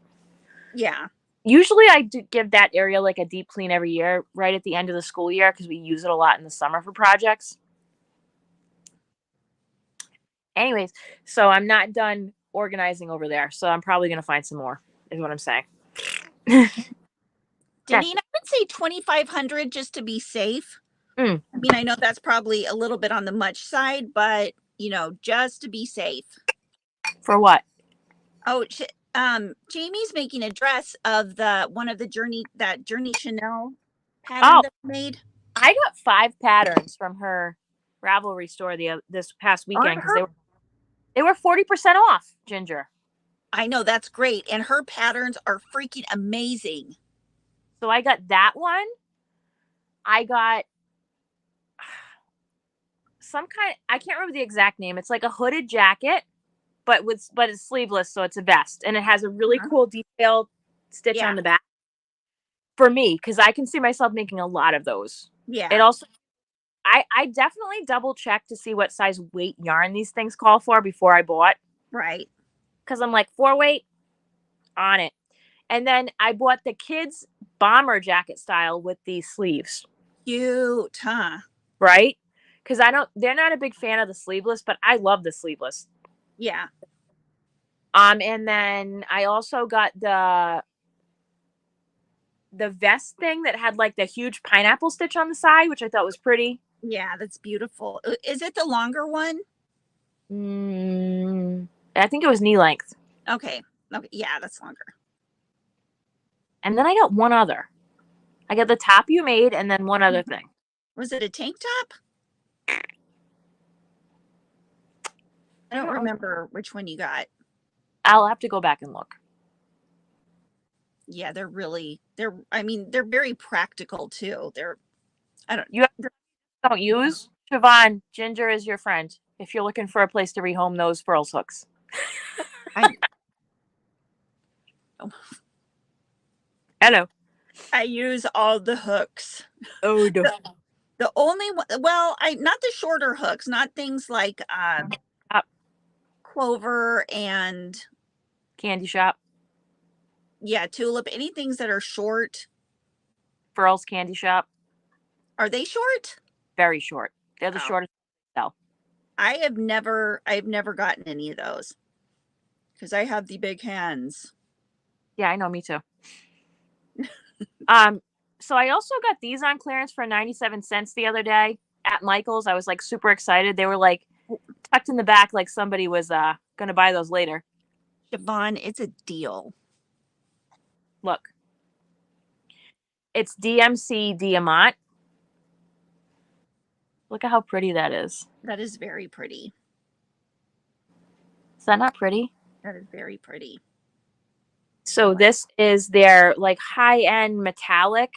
Yeah. Usually I do give that area like a deep clean every year, right at the end of the school year, because we use it a lot in the summer for projects. Anyways, so I'm not done organizing over there, so I'm probably going to find some more, is what I'm saying. Deneen, I would say 2,500 just to be safe. I mean, I know that's probably a little bit on the much side, but, you know, just to be safe. For what? Oh, Jamie's making a dress of one of the Journey Chanel pattern that we made. I got 5 patterns from her Ravelry store this past weekend because they were 40% off, Ginger. I know, that's great. And her patterns are freaking amazing. So I got that one. I got some kind, I can't remember the exact name. It's like a hooded jacket, but it's sleeveless, so it's a vest, and it has a really cool detailed stitch on the back. For me, because I can see myself making a lot of those. Yeah. It also, I definitely double checked to see what size weight yarn these things call for before I bought. Right. Because I'm like, 4 weight on it. And then I bought the kids' bomber jacket style with these sleeves. Cute, huh? Right? Because they're not a big fan of the sleeveless, but I love the sleeveless. Yeah. And then I also got the vest thing that had like the huge pineapple stitch on the side, which I thought was pretty. Yeah, that's beautiful. Is it the longer one? I think it was knee length. Okay. Yeah, that's longer. And then I got one other. I got the top you made, and then one other thing. Was it a tank top? I don't remember which one you got. I'll have to go back and look. Yeah, they're very practical too. Don't use Siobhan. Ginger is your friend if you're looking for a place to rehome those furls hooks. Hello. I use all the hooks. Oh, the only one, well, not the shorter hooks, not things like Clover and Candy Shop. Yeah, Tulip. Any things that are short. Furls Candy Shop. Are they short? Very short. They're the shortest. No. I've never gotten any of those because I have the big hands. Yeah, I know. Me too. So I also got these on clearance for 97 cents the other day at Michael's. I was like super excited. They were like tucked in the back, like somebody was going to buy those later. Siobhan, it's a deal. Look. It's DMC Diamant. Look at how pretty that is. That is very pretty. Is that not pretty? That is very pretty. So this is their like high-end metallic.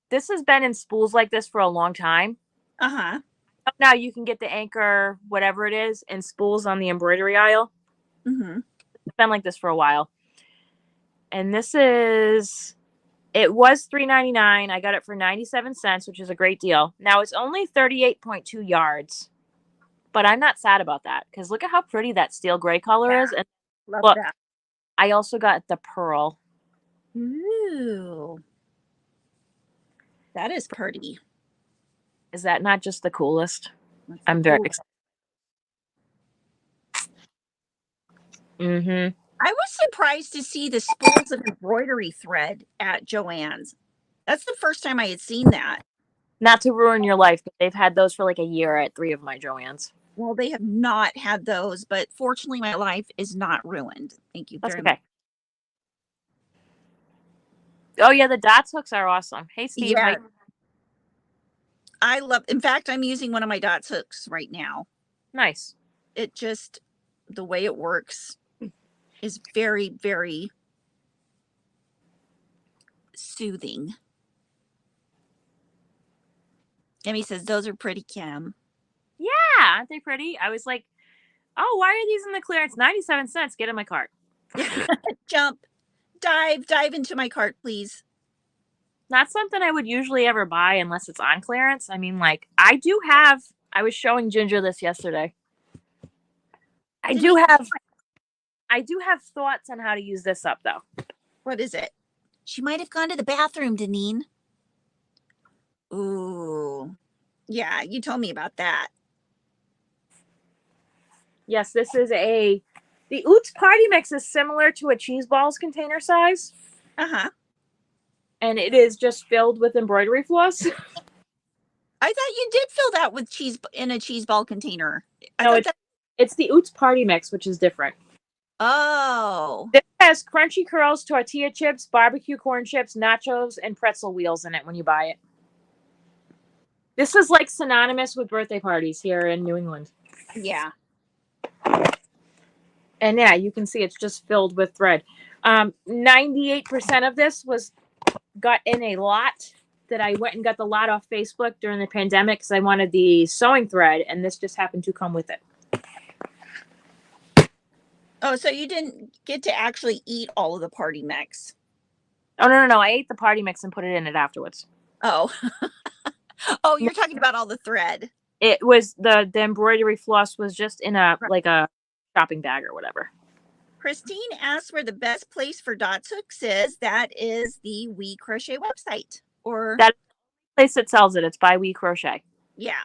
This has been in spools like this for a long time. Now you can get the anchor, whatever it is, in spools on the embroidery aisle. It's been like this for a while. And this is It was $3.99. I got it for 97 cents, which is a great deal. Now it's only 38.2 yards, but I'm not sad about that because look at how pretty that steel gray color is. And Love look, that. I also got the pearl. Ooh. That is pretty. Is that not just the coolest? That's I'm very cool. excited. Mm-hmm. I was surprised to see the spools of embroidery thread at Joann's. That's the first time I had seen that. Not to ruin your life, but they've had those for like a year at 3 of my Joann's. Well, they have not had those, but fortunately my life is not ruined. Thank you That's very okay. much. Oh yeah, the dots hooks are awesome. Hey Steve, Yeah. I love, in fact, I'm using one of my dots hooks right now. Nice. It just, the way it works is very, very soothing. Emmy says, those are pretty, Kim. Yeah, aren't they pretty? I was like, oh, why are these in the clearance? 97 cents. Get in my cart. Jump, dive into my cart, please. Not something I would usually ever buy unless it's on clearance. I mean, like, I was showing Ginger this yesterday. I do have thoughts on how to use this up, though. What is it? She might have gone to the bathroom, Deneen. Ooh. Yeah, you told me about that. Yes, this is the Oots Party Mix is similar to a cheese balls container size. Uh-huh. And it is just filled with embroidery floss. I thought you did fill that with cheese in a cheese ball container. It's the Oots Party Mix, which is different. Oh. This has crunchy curls, tortilla chips, barbecue corn chips, nachos, and pretzel wheels in it when you buy it. This is like synonymous with birthday parties here in New England. Yeah. And yeah, you can see it's just filled with thread. 98% of this got in a lot that I went and got the lot off Facebook during the pandemic because I wanted the sewing thread, and this just happened to come with it. Oh, so you didn't get to actually eat all of the party mix? Oh, no. I ate the party mix and put it in it afterwards. Oh. Oh, you're talking about all the thread. It was the embroidery floss was just in a shopping bag or whatever. Christine asked where the best place for dots hooks is. That is the We Crochet website. Or that place that sells it. It's by We Crochet. Yeah.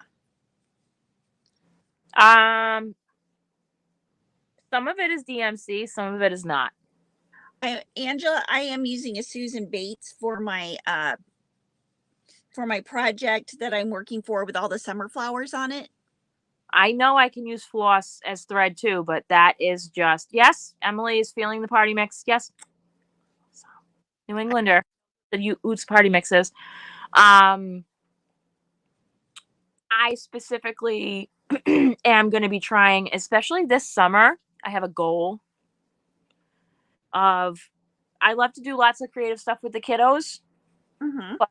Some of it is DMC, some of it is not. Angela, I am using a Susan Bates for my project that I'm working for with all the summer flowers on it. I know I can use floss as thread too, but that is just, yes, Emily is feeling the party mix. Yes. New Englander, the Oots party mixes. I specifically am going to be trying, especially this summer, I have a goal of, I love to do lots of creative stuff with the kiddos, but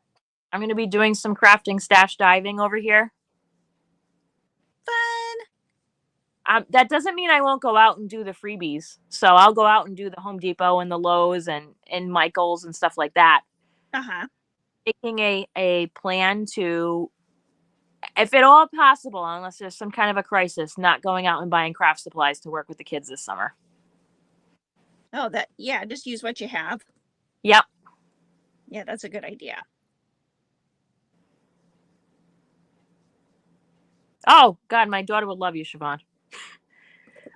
I'm going to be doing some crafting stash diving over here. Fun. That doesn't mean I won't go out and do the freebies. So I'll go out and do the Home Depot and the Lowe's and Michael's and stuff like that. Making a plan to, if at all possible, unless there's some kind of a crisis, not going out and buying craft supplies to work with the kids this summer. Oh, just use what you have. Yep. Yeah, that's a good idea. Oh, God, my daughter would love you, Siobhan.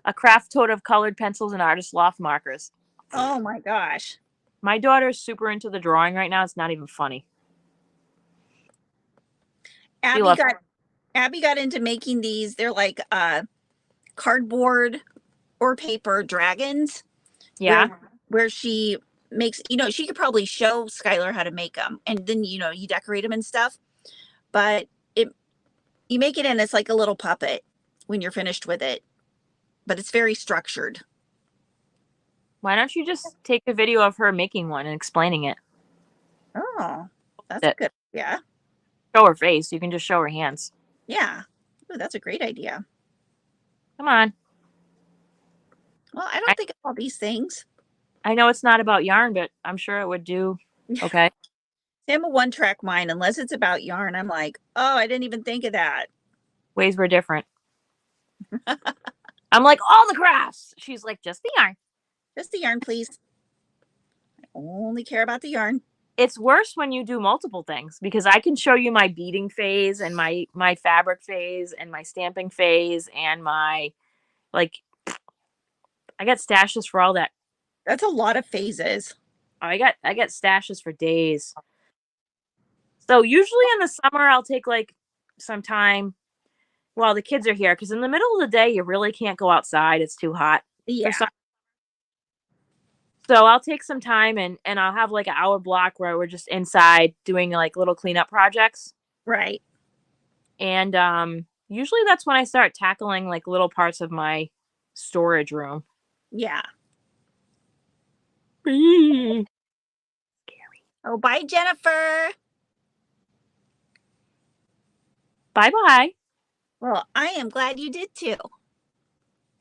A craft tote of colored pencils and artist loft markers. Oh, my gosh. My daughter's super into the drawing right now. It's not even funny. Abby got into making these. They're like cardboard or paper dragons. Yeah. Where she makes, she could probably show Skylar how to make them, and then you decorate them and stuff, but you make it and it's like a little puppet when you're finished with it, but it's very structured. Why don't you just take a video of her making one and explaining it? Oh, that's good. Yeah. Show her face. You can just show her hands. Yeah. Ooh, that's a great idea. Come on. Well, I don't think of all these things. I know it's not about yarn, but I'm sure it would do okay. I'm a one-track mind. Unless it's about yarn, I'm like, oh, I didn't even think of that. Ways were different. I'm like, all the crafts. She's like, just the yarn. Just the yarn, please. I only care about the yarn. It's worse when you do multiple things, because I can show you my beading phase and my fabric phase and my stamping phase and my, like, I got stashes for all that. That's a lot of phases. I got stashes for days. So usually in the summer, I'll take like some time while the kids are here, because in the middle of the day, you really can't go outside. It's too hot. Yeah. So I'll take some time and I'll have like an hour block where we're just inside doing like little cleanup projects. Right. And usually that's when I start tackling like little parts of my storage room. Yeah. Scary. Oh, bye, Jennifer. Bye-bye. Well, I am glad you did too.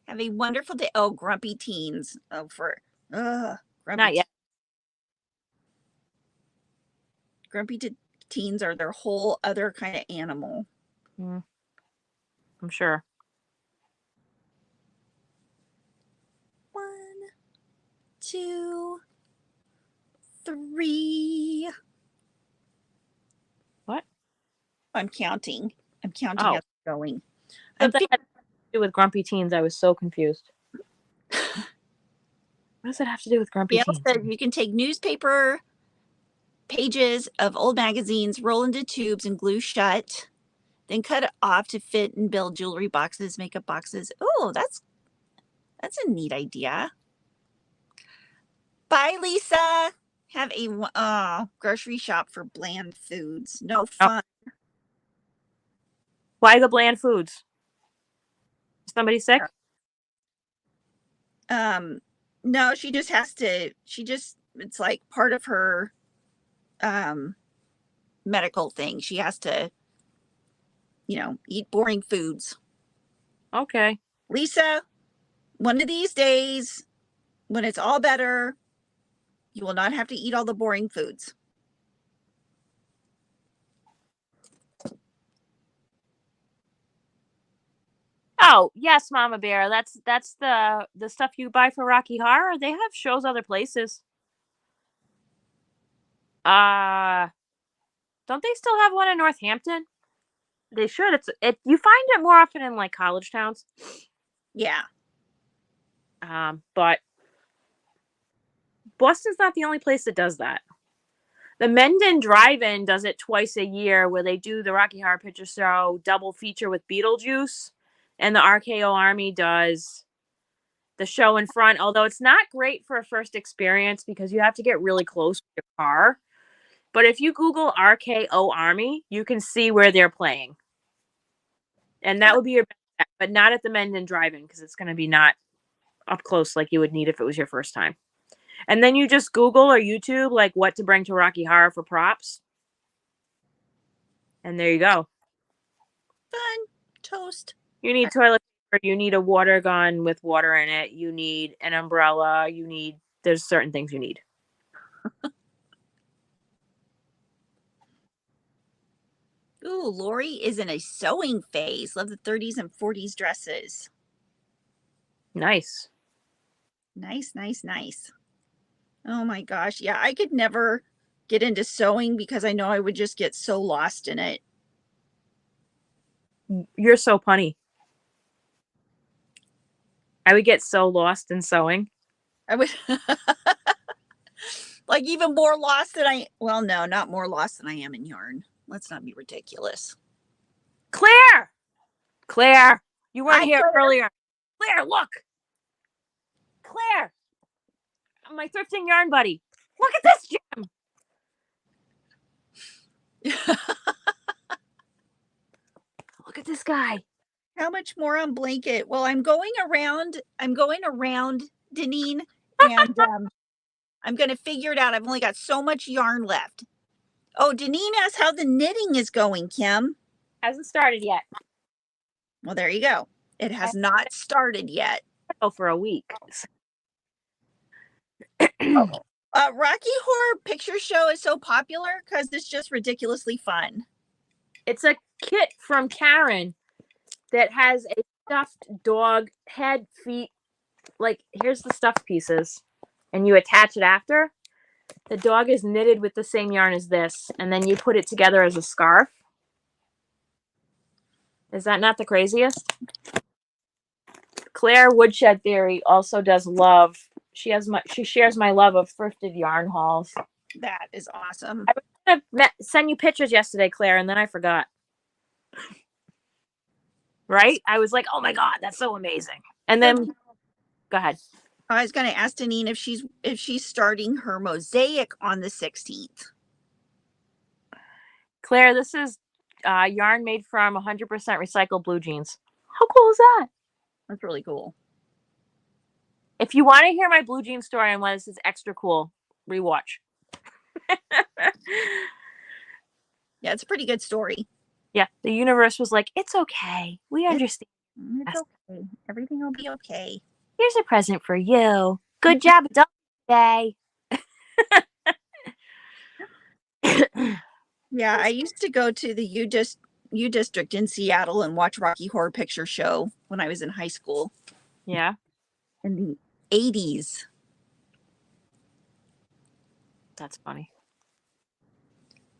Have a wonderful day. Oh, grumpy teens. Oh, grumpy. Not yet. Grumpy teens are their whole other kind of animal. I'm sure. 1, 2, 3. What? I'm counting. I'm counting Oh. as I'm going. What that had to do with grumpy teens? I was so confused. What does it have to do with grumpy teens? Said you can take newspaper pages of old magazines, roll into tubes, and glue shut. Then cut it off to fit and build jewelry boxes, makeup boxes. Oh, that's a neat idea. Bye, Lisa. Have a grocery shop for bland foods. No fun. Oh. Why the bland foods? Somebody sick? No, she just has to. It's like part of her medical thing. She has to, eat boring foods. Okay. Lisa, one of these days, when it's all better, you will not have to eat all the boring foods. Oh, yes, Mama Bear. That's the stuff you buy for Rocky Horror. They have shows other places. Don't they still have one in Northampton? They should. You find it more often in like college towns. Yeah. But Boston's not the only place that does that. The Mendon Drive-In does it twice a year, where they do the Rocky Horror Picture Show double feature with Beetlejuice, and the RKO Army does the show in front, although it's not great for a first experience because you have to get really close to your car. But if you Google RKO Army, you can see where they're playing. And that would be your best bet, but not at the Mendon Drive-In, because it's going to be not up close like you would need if it was your first time. And then you just Google or YouTube like what to bring to Rocky Horror for props. And there you go. Fun. Toast. You need toilet paper. You need a water gun with water in it. You need an umbrella. There's certain things you need. Ooh, Lori is in a sewing phase. Love the 30s and 40s dresses. Nice. Nice, nice, nice. Oh my gosh. Yeah, I could never get into sewing because I know I would just get so lost in it. You're so punny. I would get so lost in sewing. I would like even more lost than well, no, not more lost than I am in yarn. Let's not be ridiculous. Claire, you weren't here earlier. Claire, look. Claire, my thrifting yarn buddy. Look at this gem. Look at this guy. How much more on blanket? Well, I'm going around, Deneen, and I'm going to figure it out. I've only got so much yarn left. Oh, Deneen asked how the knitting is going, Kim. Hasn't started yet. Well, there you go. It has not started yet. Oh, for a week. Oh, Rocky Horror Picture Show is so popular because it's just ridiculously fun. It's a kit from Karen that has a stuffed dog, head, feet. Like, here's the stuffed pieces. And you attach it after. The dog is knitted with the same yarn as this. And then you put it together as a scarf. Is that not the craziest? Claire Woodshed Theory also does love. She shares my love of thrifted yarn hauls. That is awesome. I was gonna send you pictures yesterday, Claire, and then I forgot. Right? I was like, oh my God, that's so amazing. And then go ahead. I was going to ask Deneen if she's starting her mosaic on the 16th. Claire, this is yarn made from 100% recycled blue jeans. How cool is that? That's really cool. If you want to hear my blue jean story and why this is extra cool, rewatch. Yeah, it's a pretty good story. Yeah, the universe was like, it's okay. We understand. It's okay. Everything will be okay. Here's a present for you. Good job, adult today. Yeah, I used to go to the U District in Seattle and watch Rocky Horror Picture Show when I was in high school. Yeah. In the 80s. That's funny.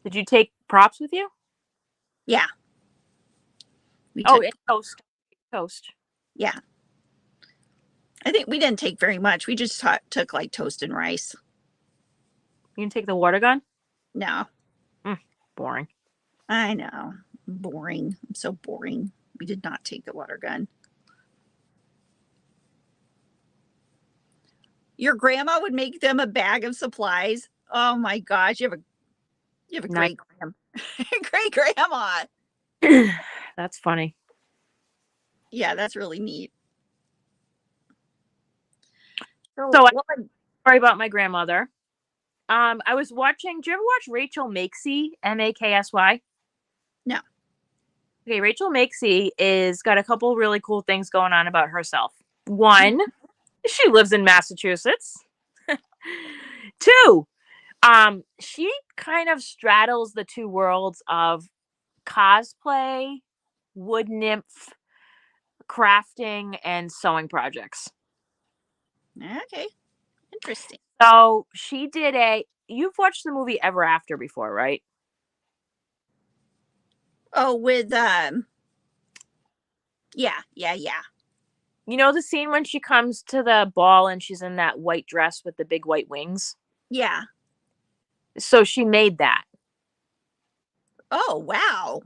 Did you take props with you? Yeah. And toast. Toast. Yeah. I think we didn't take very much. We just took like toast and rice. You didn't take the water gun? No. Boring. I know. Boring. I'm so boring. We did not take the water gun. Your grandma would make them a bag of supplies. Oh my gosh, you have a great grandma. That's funny. Yeah, that's really neat. So sorry about my grandmother. I was watching. Do you ever watch Rachel Makesy? Maksy? No. Okay, Rachel Makesy is got a couple really cool things going on about herself. One, she lives in Massachusetts. Two, she kind of straddles the two worlds of cosplay, wood nymph, crafting, and sewing projects. Okay. Interesting. So she did you've watched the movie Ever After before, right? Oh, with yeah. You know the scene when she comes to the ball and she's in that white dress with the big white wings? Yeah. So she made that. Oh, wow.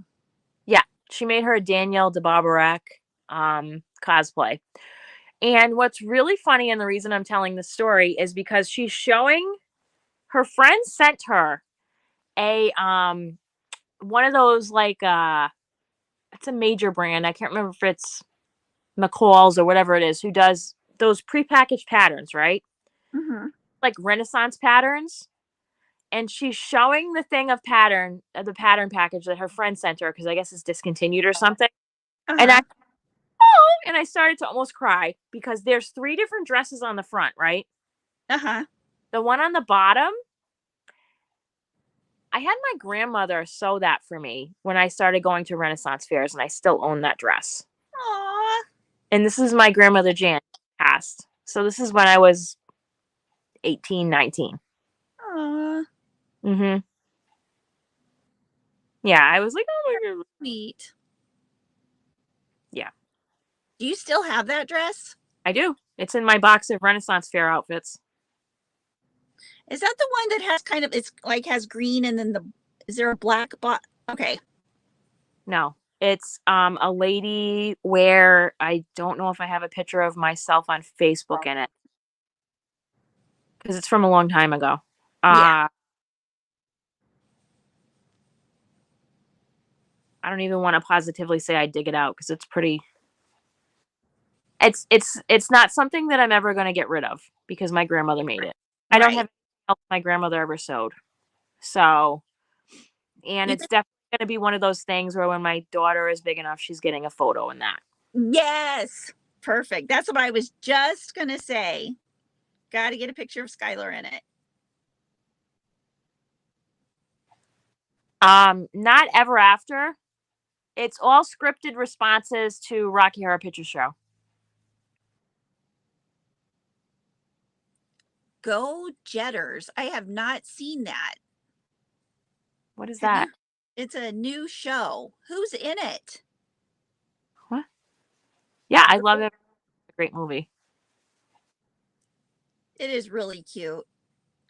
Yeah. She made her a Danielle de Barbarac cosplay. And what's really funny, and the reason I'm telling this story is because she's showing her friend sent her a one of those like it's a major brand. I can't remember if it's McCall's or whatever it is, who does those prepackaged patterns, right? Mm-hmm. Like Renaissance patterns. And she's showing the thing of the pattern package that her friend sent her, because I guess it's discontinued or something. Uh-huh. And I started to almost cry because there's 3 different dresses on the front, right? Uh-huh. The one on the bottom, I had my grandmother sew that for me when I started going to Renaissance fairs, and I still own that dress. Aww. And this is my grandmother Jan passed. So this is when I was 18, 19. Aww. Mm-hmm. Yeah, I was like, oh my God. Sweet. Yeah. Do you still have that dress? I do. It's in my box of Renaissance fair outfits. Is that the one that has kind of, it's like has green and then is there a black Okay. No, it's a lady where I don't know if I have a picture of myself on Facebook in it, because it's from a long time ago. Yeah. I don't even want to positively say I dig it out, because it's pretty. It's not something that I'm ever going to get rid of, because my grandmother made it. I don't have anything else my grandmother ever sewed. So, and it's definitely going to be one of those things where when my daughter is big enough, she's getting a photo in that. Yes. Perfect. That's what I was just going to say. Got to get a picture of Skylar in it. Not Ever After. It's all scripted responses to Rocky Horror Picture Show. Go Jetters. I have not seen that. What is Have that? you? It's a new show. Who's in it? What? Yeah, I love it. It's a great movie. It is really cute.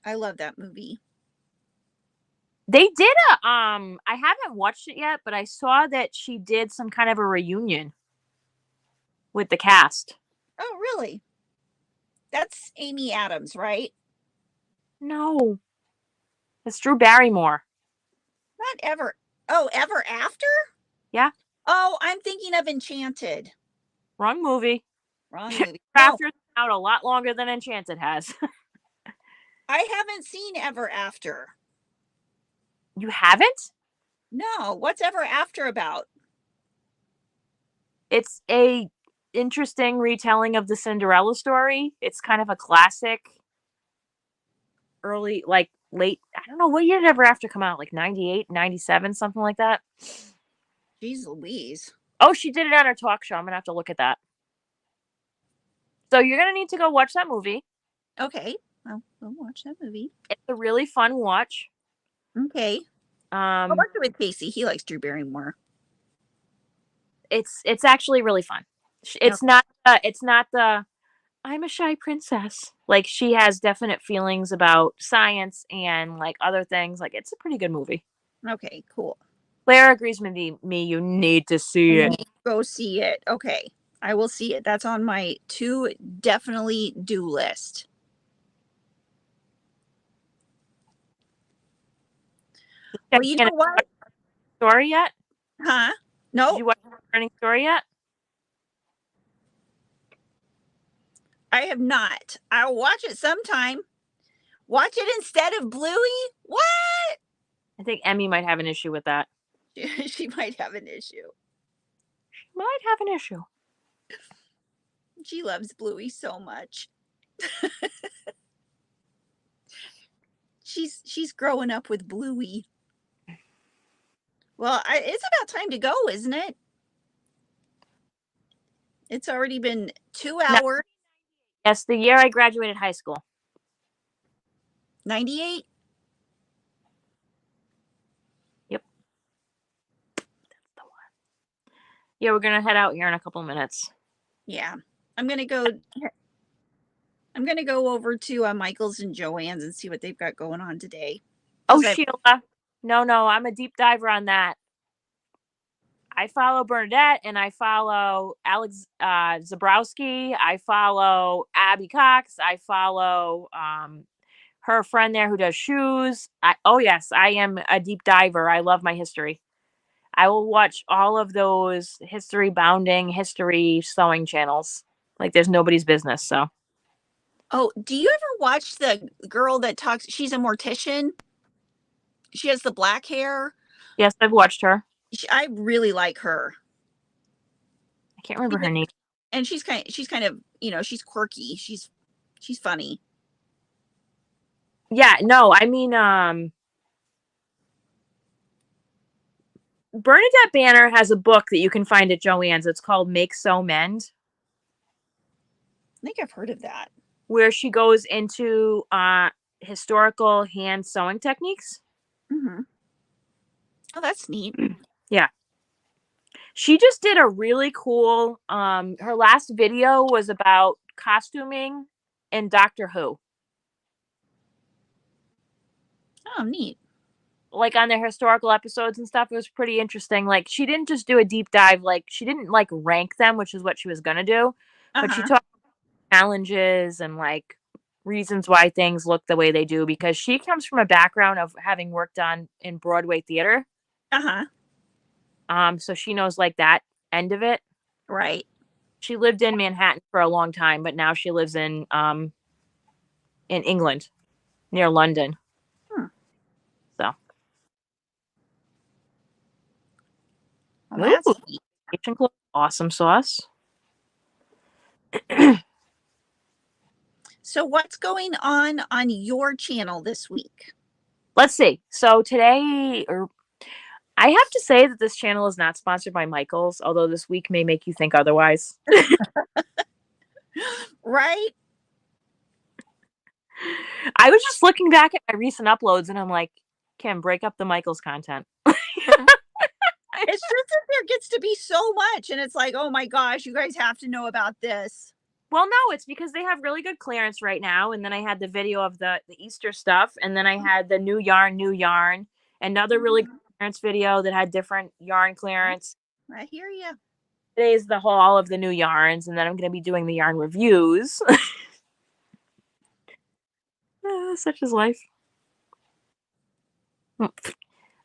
I love that movie. They did I haven't watched it yet, but I saw that she did some kind of a reunion with the cast. Oh, really? That's Amy Adams, right? No. It's Drew Barrymore. Not Ever. Oh, Ever After? Yeah. Oh, I'm thinking of Enchanted. Wrong movie. Wrong movie. No, After's out a lot longer than Enchanted has. I haven't seen Ever After. You haven't? No, what's Ever After about? It's a interesting retelling of the Cinderella story. It's kind of a classic. Early, like late, I don't know, what year did Ever After come out? Like 98, 97, something like that. Jeez Louise. Oh, she did it on her talk show. I'm gonna have to look at that. So you're gonna need to go watch that movie. Okay, I'll watch that movie. It's a really fun watch. Okay. I'll watch it with Casey. He likes Drew Barrymore. It's actually really fun. It's not the I'm a shy princess. Like, she has definite feelings about science and like other things. Like, it's a pretty good movie. Okay, cool. Claire agrees with me. You need to see it. Go see it. Okay, I will see it. That's on my to definitely do list. Well, you know what? Story yet? Huh? No. Did you watch Burning Story yet? I have not. I'll watch it sometime. Watch it instead of Bluey? What? I think Emmy might have an issue with that. She might have an issue. She might have an issue. She loves Bluey so much. She's growing up with Bluey. Well, it's about time to go, isn't it? It's already been 2 hours. Yes, the year I graduated high school. 98? Yep. That's the one. Yeah, we're going to head out here in a couple minutes. Yeah. I'm going to go over to Michael's and Joann's and see what they've got going on today. Oh, Sheila. No, I'm a deep diver on that. I follow Bernadette and I follow Alex Zabrowski. I follow Abby Cox. I follow her friend there who does shoes. Yes, I am a deep diver. I love my history. I will watch all of those history bounding, history sewing channels. Like, there's nobody's business. So. Oh, do you ever watch the girl that talks? She's a mortician. She has the black hair. Yes, I've watched her. I really like her. I can't remember her name. And she's kind of, she's quirky. She's funny. Yeah, no, I mean, Bernadette Banner has a book that you can find at Joann's. It's called Make, Sew, Mend. I think I've heard of that. Where she goes into historical hand sewing techniques. Mm-hmm. Oh, that's neat. Yeah. She just did a really cool, her last video was about costuming in Doctor Who. Oh, neat. Like, on their historical episodes and stuff, it was pretty interesting. Like, she didn't just do a deep dive, like, she didn't, like, rank them, which is what she was going to do. But she talked about challenges and, like, reasons why things look the way they do, because she comes from a background of having worked in Broadway theater. So she knows, like, that end of it. Right. She lived in Manhattan for a long time, but now she lives in England, near London. So. Well, that's neat. Awesome sauce. So what's going on your channel this week? Let's see. So today, or I have to say that this channel is not sponsored by Michaels, although this week may make you think otherwise. Right? I was just looking back at my recent uploads and I'm like, Kim, break up the Michaels content. It's just that there gets to be so much, and it's like, oh my gosh, you guys have to know about this. Well, no, it's because they have really good clearance right now. And then I had the video of the Easter stuff, and then I had the new yarn, another really good clearance video that had different yarn clearance. I hear you. Today's all of the new yarns, and then I'm going to be doing the yarn reviews. Such is life.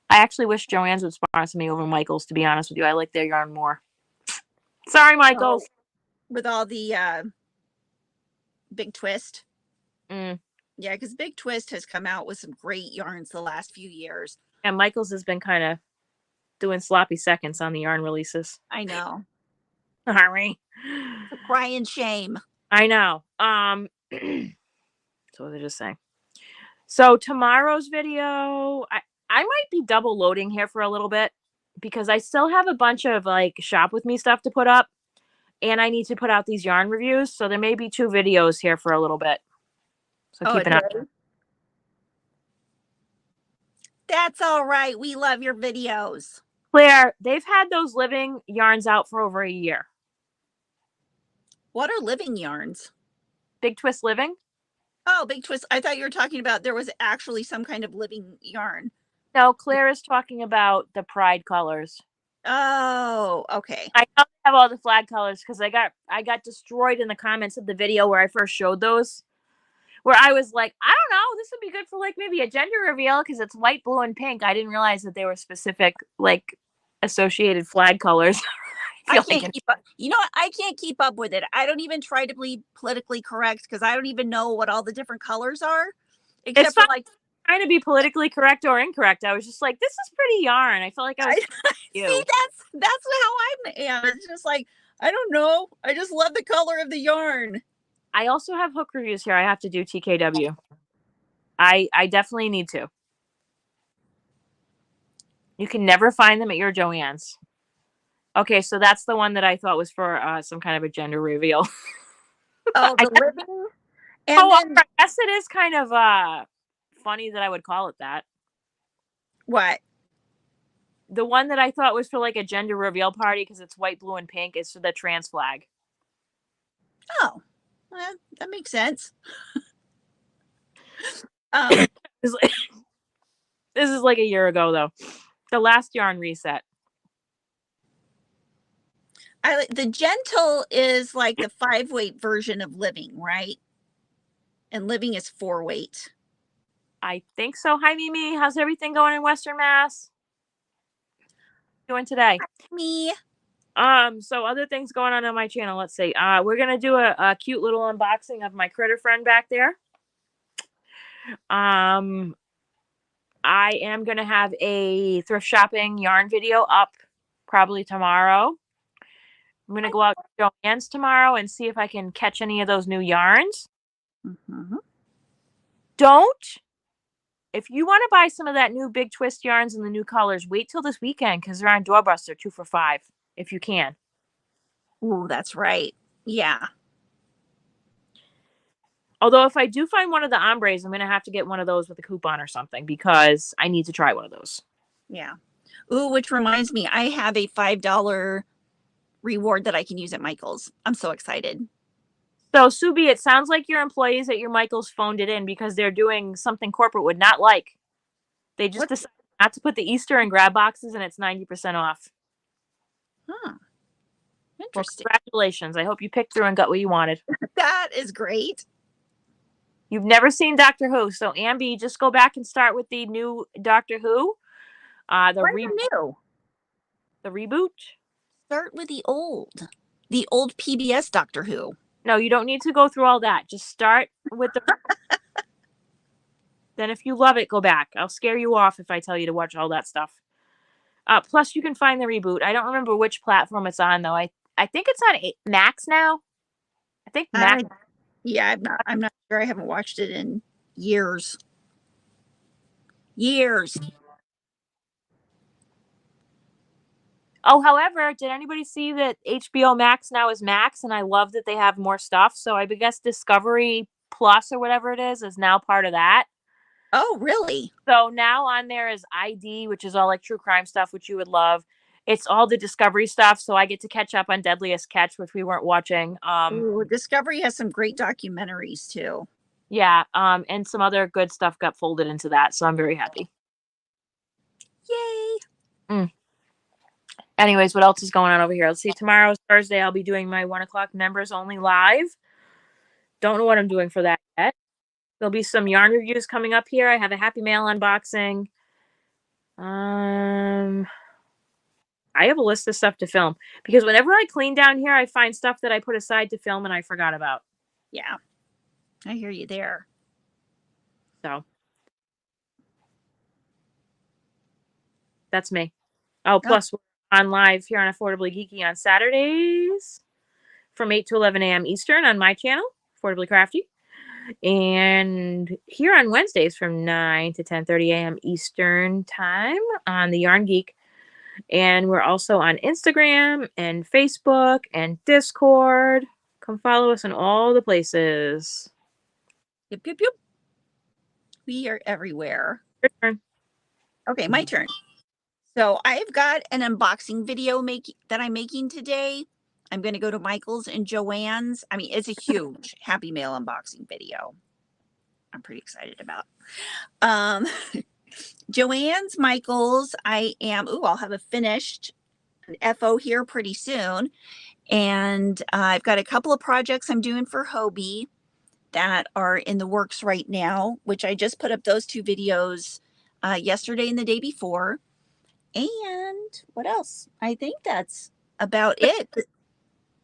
I actually wish Joann's would sponsor me over Michaels, to be honest with you. I like their yarn more. Sorry, Michaels. Oh, with all the Big Twist. Mm. Yeah, because Big Twist has come out with some great yarns the last few years. And Michaels has been kind of doing sloppy seconds on the yarn releases. I know. Sorry. It's a crying shame. I know. So what was I just saying? So tomorrow's video, I might be double loading here for a little bit because I still have a bunch of like shop with me stuff to put up, and I need to put out these yarn reviews. So there may be 2 videos here for a little bit. So keep an eye. That's all right. We love your videos. Claire, they've had those living yarns out for over a year. What are living yarns? Big Twist Living? Oh, Big Twist. I thought you were talking about there was actually some kind of living yarn. No, Claire is talking about the Pride colors. Oh, okay. I don't have all the flag colors because I got destroyed in the comments of the video where I first showed those. Where I was like, I don't know, this would be good for like maybe a gender reveal because it's white, blue, and pink. I didn't realize that they were specific like associated flag colors. I can't keep up. You know what? I can't keep up with it. I don't even try to be politically correct because I don't even know what all the different colors are. Except for like trying to be politically correct or incorrect. I was just like, this is pretty yarn. I felt like I was see, that's how I am. It's just like, I don't know. I just love the color of the yarn. I also have hook reviews here. I have to do TKW. I definitely need to. You can never find them at your Joann's. Okay, so that's the one that I thought was for some kind of a gender reveal. Oh, the living? And I guess it is kind of funny that I would call it that. What? The one that I thought was for like a gender reveal party because it's white, blue, and pink is for the trans flag. Oh, well, that makes sense. This is like a year ago, though. The last yarn reset. The gentle is like the 5-weight version of living, right? And living is 4-weight. I think so. Hi, Mimi. How's everything going in Western Mass? Doing today? Hi, me. So other things going on my channel. Let's see. We're gonna do a cute little unboxing of my critter friend back there. I am gonna have a thrift shopping yarn video up probably tomorrow. I'm gonna go out to Joann's tomorrow and see if I can catch any of those new yarns. Mm-hmm. If you want to buy some of that new Big Twist yarns and the new colors, wait till this weekend because they're on Doorbuster 2 for $5 if you can. Oh, that's right. Yeah. Although if I do find one of the ombres, I'm going to have to get one of those with a coupon or something because I need to try one of those. Yeah. Ooh, which reminds me, I have a $5 reward that I can use at Michael's. I'm so excited. So, Subi, it sounds like your employees at your Michael's phoned it in because they're doing something corporate would not like. They just decided not to put the Easter in grab boxes, and it's 90% off. Huh. Interesting. Well, congratulations. I hope you picked through and got what you wanted. That is great. You've never seen Doctor Who, so Ambi, just go back and start with the new Doctor Who. New. The reboot. Start with the old PBS Doctor Who. No, you don't need to go through all that. Just start with the. Then, if you love it, go back. I'll scare you off if I tell you to watch all that stuff. Plus, you can find the reboot. I don't remember which platform it's on, though. I think it's on Max now. I think Max. Yeah, I'm not sure. I haven't watched it in years. Years. Oh, however, did anybody see that HBO Max now is Max? And I love that they have more stuff. So I guess Discovery Plus or whatever it is now part of that. Oh, really? So now on there is ID, which is all like true crime stuff, which you would love. It's all the Discovery stuff. So I get to catch up on Deadliest Catch, which we weren't watching. Ooh, Discovery has some great documentaries too. Yeah. And some other good stuff got folded into that. So I'm very happy. Yay. Anyways, what else is going on over here? Let's see. Tomorrow's Thursday. I'll be doing my 1:00 members only live. Don't know what I'm doing for that yet. There'll be some yarn reviews coming up here. I have a Happy Mail unboxing. I have a list of stuff to film because whenever I clean down here, I find stuff that I put aside to film and I forgot about. Yeah, I hear you there. So that's me. Oh, plus we're on live here on Affordably Geeky on Saturdays from 8 to 11 a.m. Eastern on my channel, Affordably Crafty. And here on Wednesdays from 9 to 10:30 a.m. Eastern time on the Yarn Geek. And we're also on Instagram and Facebook and Discord. Come follow us in all the places. Yep, yep, yep. We are everywhere. Your turn. Okay, my turn. So I've got an unboxing video that I'm making today. I'm going to go to Michael's and Joanne's. I mean, it's a huge Happy Mail unboxing video. I'm pretty excited about. Joanne's, Michael's. I'll have a finished FO here pretty soon. And I've got a couple of projects I'm doing for Hobie that are in the works right now, which I just put up those 2 videos yesterday and the day before. And what else? I think that's about it.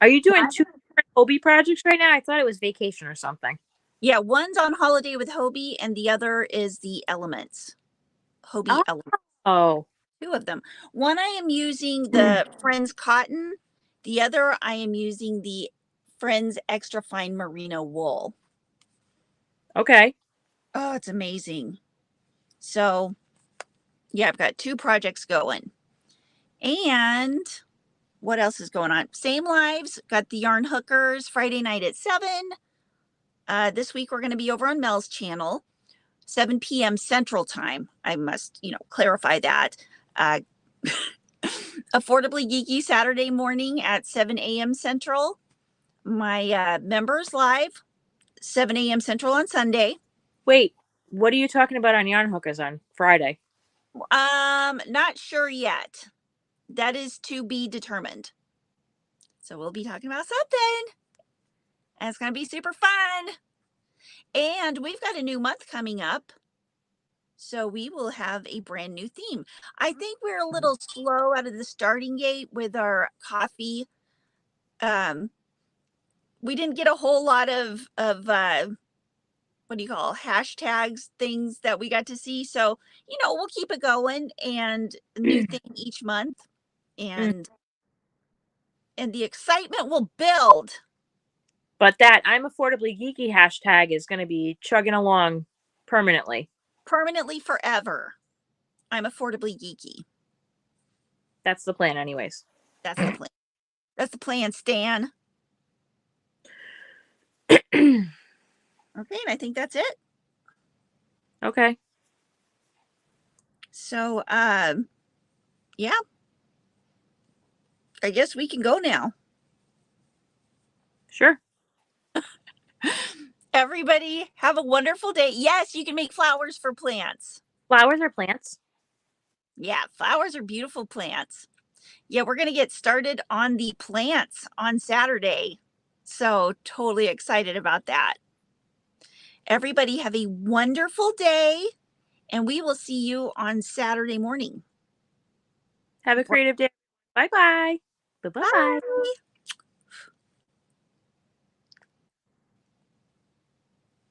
Are you doing 2 different Hobie projects right now? I thought it was vacation or something. Yeah, one's on holiday with Hobie and the other is the Elements. Hobie Elements. Oh. 2 of them. One I am using the Friends Cotton. The other I am using the Friends Extra Fine Merino Wool. Okay. Oh, it's amazing. So, yeah, I've got 2 projects going. And what else is going on? Same lives. Got the Yarn Hookers Friday night at 7. This week we're going to be over on Mel's channel, 7 p.m. Central Time. I must, clarify that. Affordably Geeky Saturday morning at 7 a.m. Central. My members live, 7 a.m. Central on Sunday. Wait, what are you talking about on Yarn Hookers on Friday? Not sure yet. That is to be determined. So we'll be talking about something. And it's going to be super fun. And we've got a new month coming up. So we will have a brand new theme. I think we're a little slow out of the starting gate with our coffee. We didn't get a whole lot of what do you call hashtags, things that we got to see. So, we'll keep it going and a new thing each month. And the excitement will build. But that I'm Affordably Geeky hashtag is going to be chugging along permanently. Permanently forever. I'm Affordably Geeky. That's the plan anyways. That's the plan. That's the plan, Stan. Okay, and I think that's it. Okay. So, yeah. I guess we can go now. Sure. Everybody have a wonderful day. Yes, you can make flowers for plants. Flowers are plants. Yeah, flowers are beautiful plants. Yeah, we're going to get started on the plants on Saturday. So totally excited about that. Everybody have a wonderful day, and we will see you on Saturday morning. Have a creative day. Bye-bye. Bye-bye. Bye.